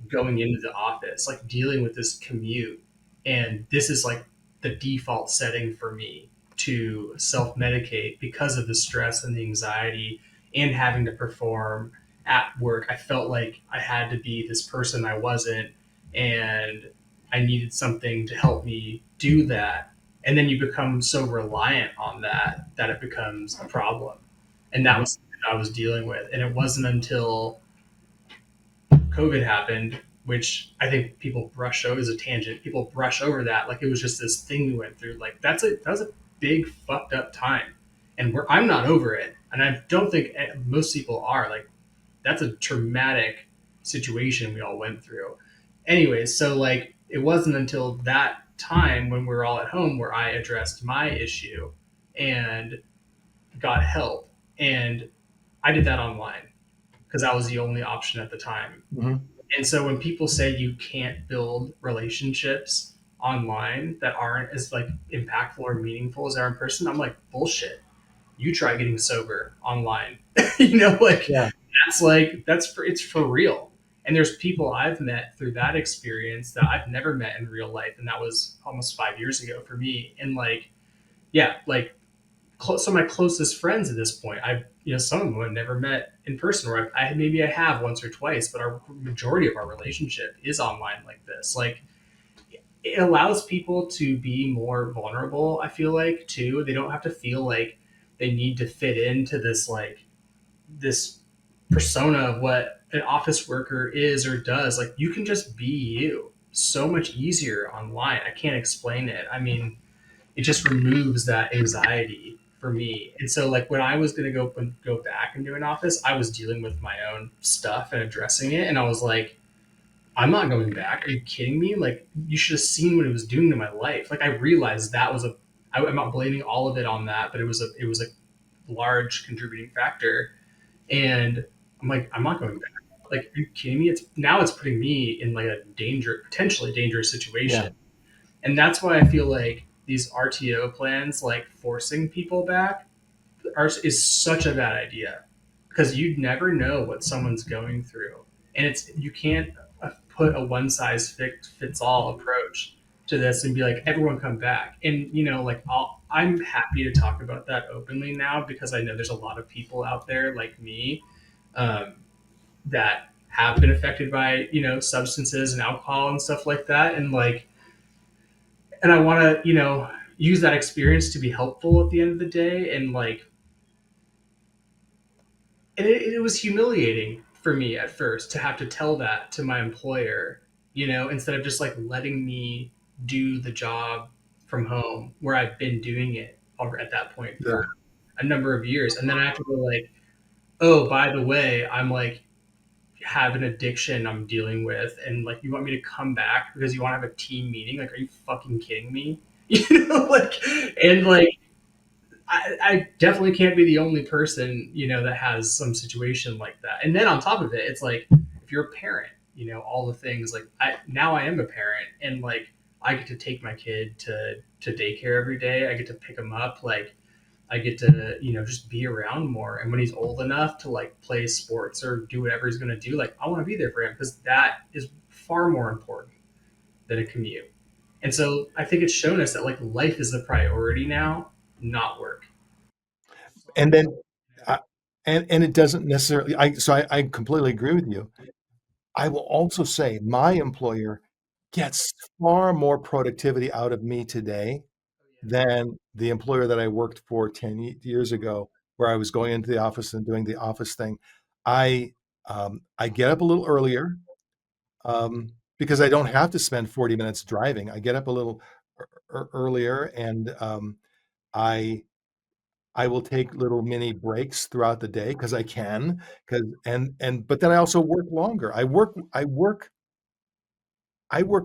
going into the office, like dealing with this commute. And this is like the default setting for me to self medicate because of the stress and the anxiety and having to perform at work. I felt like I had to be this person I wasn't, and I needed something to help me do that. And then you become so reliant on that that it becomes a problem. And that mhm. was something I was dealing with. And it wasn't until COVID happened, which I think people brush over as a tangent. People brush over that like it was just this thing we went through. Like that was a big fucked up time, and I'm not over it, and I don't think most people are. Like that's a traumatic situation we all went through. Anyways, so like it wasn't until that time when we were all at home where I addressed my issue and got help, and I did that online because that was the only option at the time. Mhm. And so when people say you can't build relationships online that aren't as like impactful or meaningful as they are in person, I'm like, bullshit. You try getting sober online. Like Yeah. it's for real. And there's people I've met through that experience that I've never met in real life, and that was almost 5 years ago for me. And like, yeah, like some of my closest friends at this point, some of them I've never met in person, or maybe I have once or twice, but our majority of our relationship is online like this. Like it allows people to be more vulnerable. I feel like too. They don't have to feel like they need to fit into this persona of what an office worker is or does. Like you can just be you. So much easier online. I can't explain it. I mean, it just removes that anxiety for me. And so like when I was gonna go back into an office, I was dealing with my own stuff and addressing it, and I was like, I'm not going back. Are you kidding me? Like you should have seen what it was doing to my life. Like I realized that was I'm not blaming all of it on that, but it was a large contributing factor. And I'm like, I'm not going back. Like, are you kidding me? It's putting me in like a potentially dangerous Yeah. situation. And that's why I feel like these RTO plans, like forcing people back, is such a bad idea because you never know what someone's going through, and you can't put a one size fits all approach to this and be like everyone come back. And like I'm happy to talk about that openly now because I know there's a lot of people out there like me um, that have been affected by substances and alcohol and stuff like that, and like and I want to use that experience to be helpful at the end of the day. And like it was humiliating for me at first to have to tell that to my employer, instead of just like letting me do the job from home where I've been doing it at that point Yeah. for a number of years. And then I have to go like, oh, by the way, I'm like have an addiction I'm dealing with, and like you want me to come back because you want to have a team meeting. Like, are you fucking kidding me? Like, and like I definitely can't be the only person, that has some situation like that. And then on top of it, it's like if you're a parent, all the things like I am a parent, and like I get to take my kid to daycare every day. I get to pick him up. Like I get to, just be around more. And when he's old enough to like play sports or do whatever he's going to do, like I want to be there for him because that is far more important than a commute. And so I think it's shown us that like life is the priority now, not work. And then, I, and it doesn't necessarily. I completely agree with you. I will also say my employer gets far more productivity out of me today than the employer that I worked for 10 years ago, where I was going into the office and doing the office thing. I get up a little earlier, because I don't have to spend 40 minutes driving. I get up a little earlier, and I I will take little mini breaks throughout the day because I can. Because but then I also work longer. I work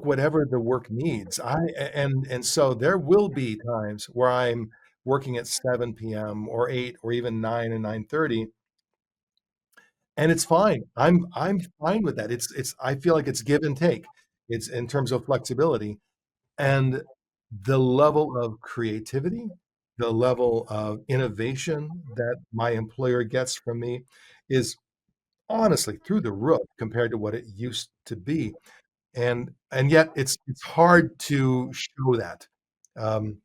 whatever the work needs. And so there will be times where I'm working at 7 p.m. or 8 or even 9 and 9:30, and it's fine. I'm fine with that. It's I feel like it's give and take. It's in terms of flexibility, and the level of creativity, the level of innovation that my employer gets from me is honestly through the roof compared to what it used to be. And yet it's hard to show that. Um,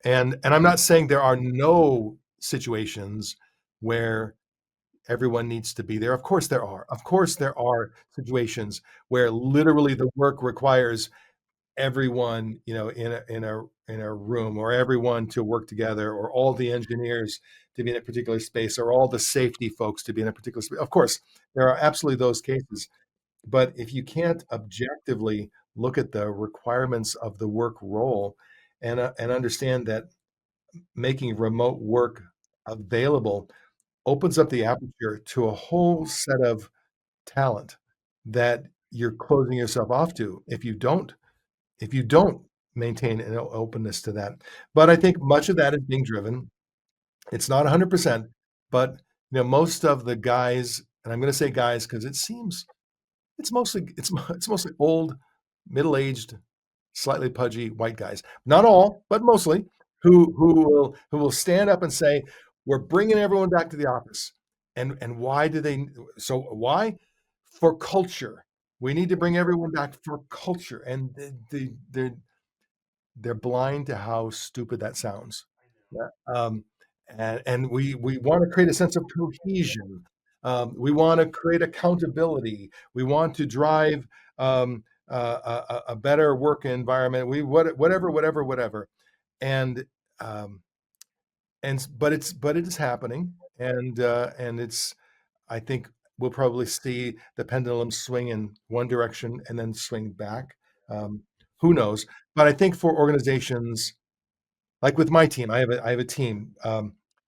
and I'm not saying there are no situations where everyone needs to be there. Of course there are. Of course there are situations where literally the work requires everyone, in a room, or everyone to work together, or all the engineers to be in a particular space, or all the safety folks to be in a particular space. Of course, there are absolutely those cases. But if you can't objectively look at the requirements of the work role, and understand that making remote work available opens up the aperture to a whole set of talent that you're closing yourself off to if you don't maintain an openness to that. But I think much of that is being driven. It's not 100%, but most of the guys, and I'm going to say guys because it's mostly old, middle-aged, slightly pudgy white guys. Not all, but mostly, who will stand up and say, "We're bringing everyone back to the office." And why do they? So why? For culture. We need to bring everyone back for culture, and they're blind to how stupid that sounds. Yeah. And we want to create a sense of cohesion. We want to create accountability. We want to drive a better work environment. Whatever. And um, but it is happening, and it's I think we'll probably see the pendulum swing in one direction and then swing back. Um, who knows? But I think for organizations like with my team, I have a team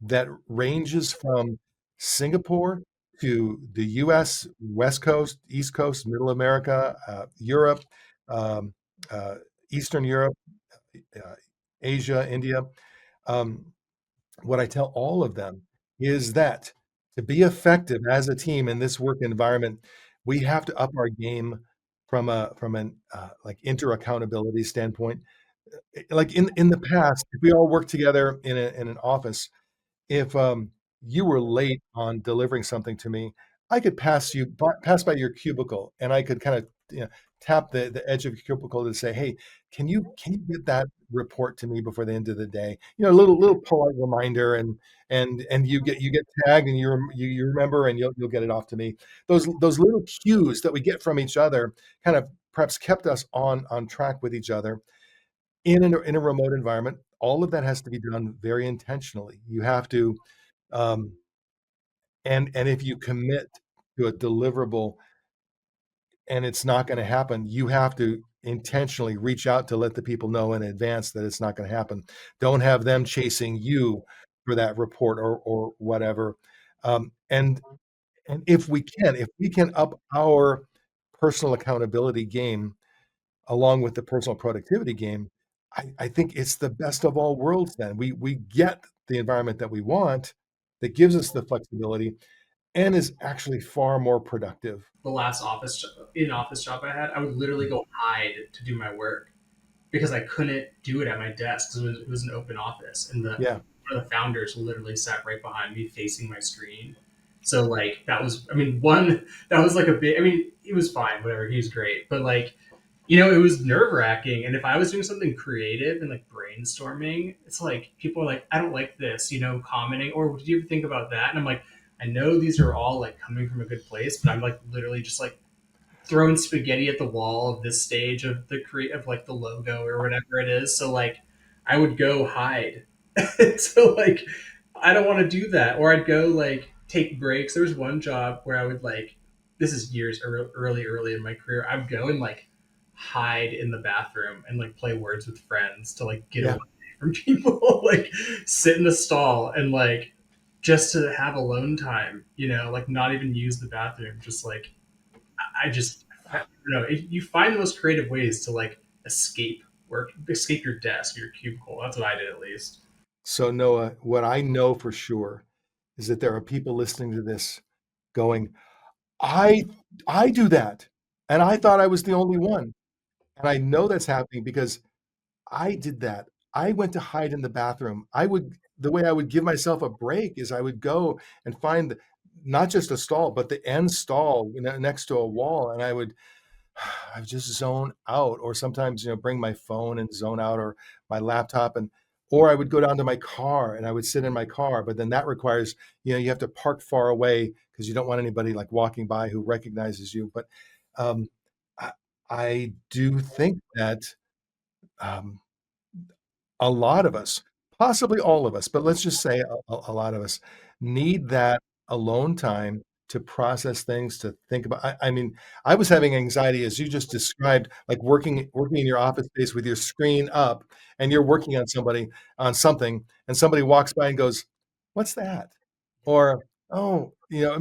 that ranges from Singapore to the U.S. West Coast, East Coast, Middle America, Europe, um, uh, Eastern Europe, uh, Asia, India. Um, what I tell all of them is that to be effective as a team in this work environment, we have to up our game from an like inter accountability standpoint. Like in the past, if we all worked together in an office, if you were late on delivering something to me, I could pass by your cubicle, and I could kind of tap the edge of your cubicle to say, "Hey, can you get that report to me before the end of the day?" A little polite reminder, and you get tagged, and you remember, and you'll get it off to me. Those little cues that we get from each other kind of perhaps kept us on track with each other in a remote environment. All of that has to be done very intentionally. You have to, um, and if you commit to a deliverable and it's not going to happen, you have to intentionally reach out to let the people know in advance that it's not going to happen. Don't have them chasing you for that report or whatever. And And if we can up our personal accountability game along with the personal productivity game, I think it's the best of all worlds then. We get the environment that we want that gives us the flexibility and is actually far more productive. The last in office job I had, I would literally go hide to do my work because I couldn't do it at my desk because it was an open office, and the Yeah, one of the founders literally sat right behind me, facing my screen. So like that was, I mean, one that was like a big. I mean, he was fine, whatever. He was great, but like, it was nerve wracking. And if I was doing something creative and like brainstorming, it's like people are like, I don't like this, commenting, or did you ever think about that? And I'm like, I know these are all like coming from a good place, but I'm like literally just like throwing spaghetti at the wall of this stage of the create of like the logo or whatever it is. So like I would go hide. So like I don't want to do that. Or I'd go like take breaks. There was one job where I would like this is years early in my career. I would go and like hide in the bathroom and like play words with friends to like get away yeah. from people. Like sit in the stall and like just to have alone time, like not even use the bathroom, just like I just I don't know. You find the most creative ways to like escape work, escape your desk, your cubicle. That's what I did at least. So Noah, what I know for sure is that there are people listening to this going, I I do that. And I thought I was the only one. And I know that's happening because I did that. I went to hide in the bathroom. The way I would give myself a break is I would go and find not just a stall, but the end stall, next to a wall, and I would just zone out, or sometimes, bring my phone and zone out, or my laptop, or I would go down to my car and I would sit in my car. But then that requires, you have to park far away because you don't want anybody like walking by who recognizes you. But um, I, I do think that um, a lot of us, possibly all of us, but let's just say a lot of us need that alone time to process things, to think about. I mean, I was having anxiety as you just described, like working in your office space with your screen up, and you're working on something, and somebody walks by and goes, "What's that?" Or, "Oh," even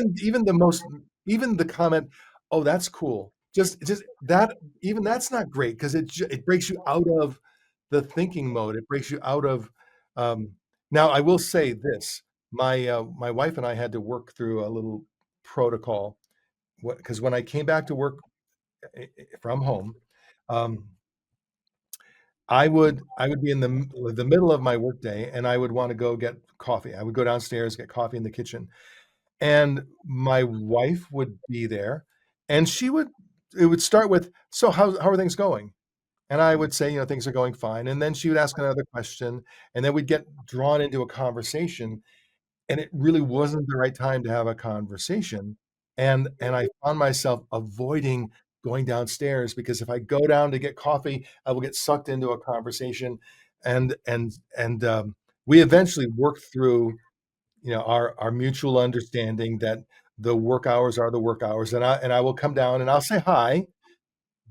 the comment, "Oh, that's cool." Just that, even that's not great because it breaks you out of the thinking mode. It breaks you out of. Um, Now, I will say this: my wife and I had to work through a little protocol because when I came back to work from home, um, I would be in the middle of my workday, and I would want to go get coffee. I would go downstairs, get coffee in the kitchen, and my wife would be there, and it would start with, "So how are things going?" And I would say, "Things are going fine." And then she would ask another question, and then we'd get drawn into a conversation, and it really wasn't the right time to have a conversation. And I found myself avoiding going downstairs because if I go down to get coffee, I will get sucked into a conversation. And we eventually worked through, our mutual understanding that the work hours are the work hours, and I will come down and I'll say hi,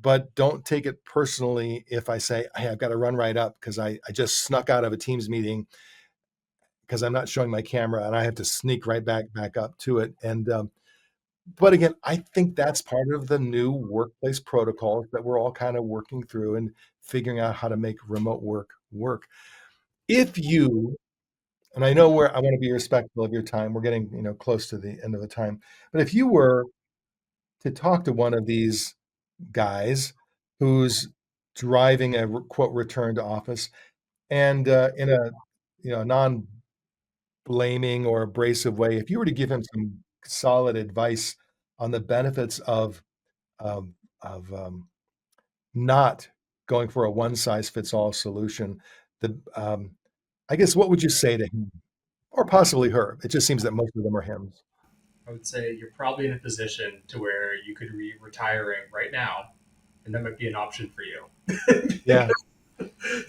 but don't take it personally if I say, "Hey, I've got to run right up because I just snuck out of a Teams meeting because I'm not showing my camera and I have to sneak right back up to it." But again, I think that's part of the new workplace protocols that we're all kind of working through and figuring out how to make remote work work. If you, and I know I want to be respectful of your time. We're getting, close to the end of the time. But if you were to talk to one of these guys who's driving a quote return to office, and in a non-blaming or abrasive way, if you were to give him some solid advice on the benefits of not going for a one size fits all solution, the I guess what would you say to him or possibly her? It just seems that most of them are hims. I would say you're probably in a position to where you could be retiring right now, and that might be an option for you. Yeah,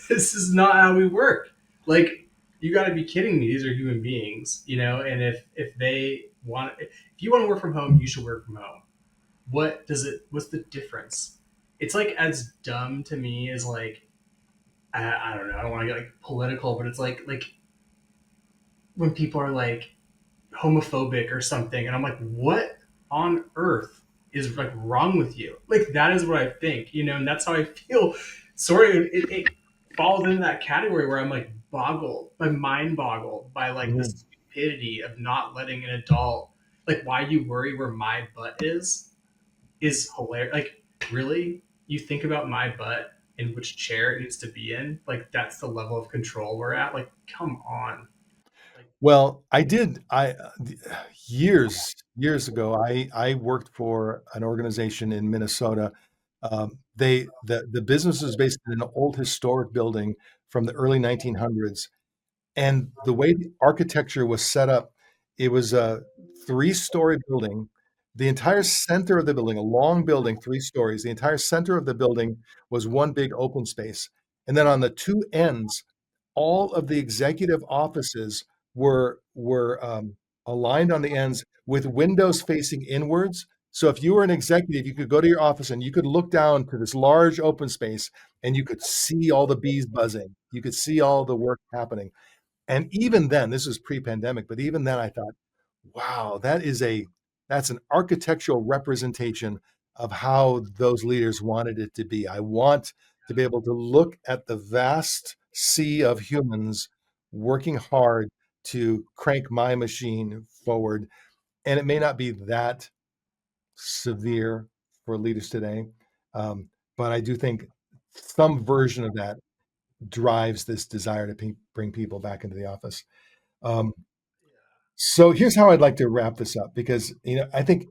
This is not how we work. Like, you got to be kidding me. These are human beings, And if they want, if you want to work from home, you should work from home. What's the difference? It's like as dumb to me as like I don't know. I don't want to get like political, but it's like when people are like, homophobic or something, and I'm like, what on earth is like wrong with you? Like that is what I think, and that's how I feel. Sort of, it falls into that category where I'm like boggled, my mind boggled by like the Mhm. stupidity of not letting an adult, like, why you worry where my butt is hilarious. Like, really, you think about my butt and which chair it needs to be in? Like, that's the level of control we're at. Like, come on. Like, Well, I did. Years ago, I worked for an organization in Minnesota. The business was based in an old historic building from the early 1900s, and the way the architecture was set up, it was a three-story building. The entire center of the building, a long building, 3 stories, the entire center of the building was one big open space. And then on the two ends, all of the executive offices were aligned on the ends with windows facing inwards. So if you were an executive, you could go to your office and you could look down to this large open space and you could see all the bees buzzing. You could see all the work happening. And even then, this was pre-pandemic, but even then I thought, wow, that's an architectural representation of how those leaders wanted it to be. I want to be able to look at the vast sea of humans working hard to crank my machine forward. And it may not be that severe for leaders today, um, but I do think some version of that drives this desire to bring people back into the office. Um, so here's how I'd like to wrap this up because I think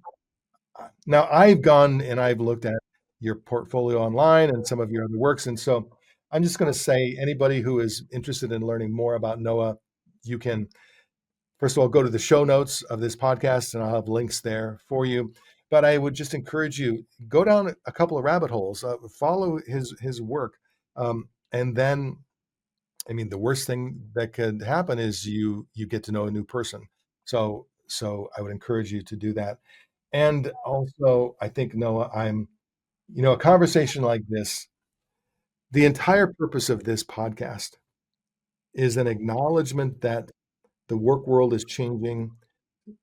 now I've gone and I've looked at your portfolio online and some of your other works, and so I'm just going to say anybody who is interested in learning more about Noah, you can first of all go to the show notes of this podcast, and I'll have links there for you. But I would just encourage you go down a couple of rabbit holes, follow his work, and then I mean, the worst thing that could happen is you get to know a new person. So I would encourage you to do that. And also, I think Noah, a conversation like this, the entire purpose of this podcast is an acknowledgement that the work world is changing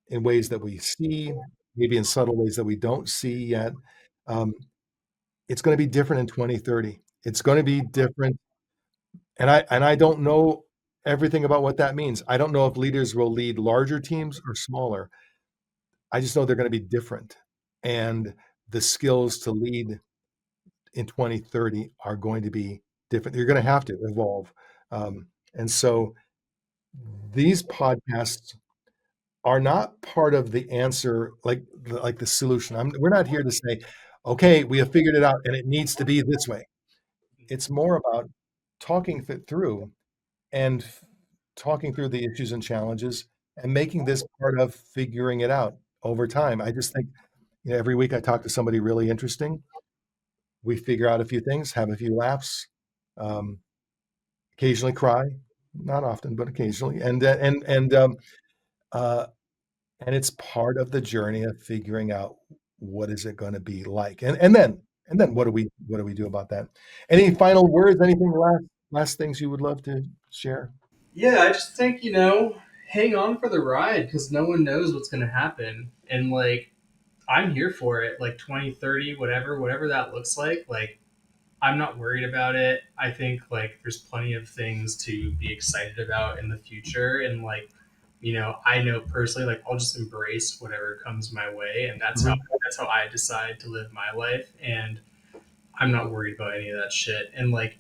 in ways that we see, maybe in subtle ways that we don't see yet. Um, it's going to be different in 2030. It's going to be different. And I don't know everything about what that means. I don't know if leaders will lead larger teams or smaller. I just know they're going to be different. And the skills to lead in 2030 are going to be different. You're going to have to evolve. And so these podcasts are not part of the answer, like the solution. We're not here to say, okay, we have figured it out and it needs to be this way. It's more about talking it through and talking through the issues and challenges and making this part of figuring it out over time. I just think every week I talk to somebody really interesting. We figure out a few things, have a few laughs, um, occasionally cry, not often, but occasionally, uh, and it's part of the journey of figuring out what is it going to be like, and then what do we do about that? Any final words? Anything last things you would love to share? yeah, I just think, hang on for the ride because no one knows what's going to happen. And like, I'm here for it. Like 2030, whatever that looks like, I'm not worried about it. I think like there's plenty of things to be excited about in the future, and like, I know personally, like I'll just embrace whatever comes my way, and Mhm. that's how I decide to live my life, and I'm not worried about any of that shit. And like,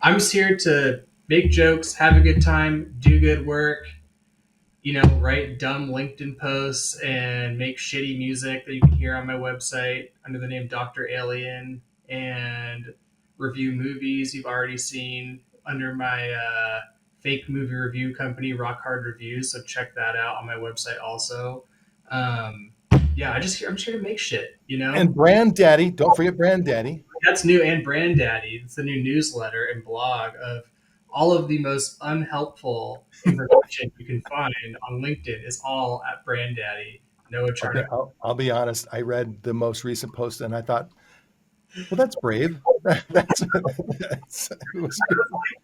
I'm just here to make jokes, have a good time, do good work, write dumb LinkedIn posts and make shitty music that you can hear on my website under the name Dr. Alien, and review movies you've already seen under my fake movie review company, Rock Hard Reviews. So check that out on my website also. Um, yeah, I'm just here to make shit. And Brand Daddy, don't forget Brand Daddy. That's new, and Brand Daddy. It's the new newsletter and blog of all of the most unhelpful information you can find on LinkedIn is all at Brand Daddy. Noah Okay, Charnow. I'll be honest. I read the most recent post and I thought, well, that's brave. It was good.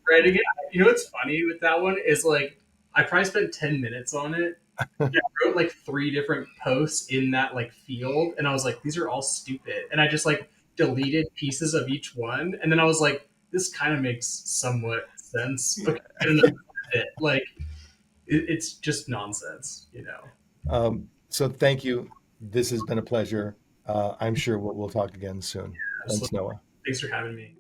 Writing it. You know what's funny with that one is like I probably spent 10 minutes on it, Yeah, I wrote like three different posts in that like field, and I was like, these are all stupid, and I just like deleted pieces of each one, and then I was like, this kind of makes somewhat sense. Okay, Yeah. and then like it's just nonsense, you know. So thank you. This has been a pleasure. I'm sure we'll talk again soon. Thanks, Absolutely. Noah. Thanks for having me.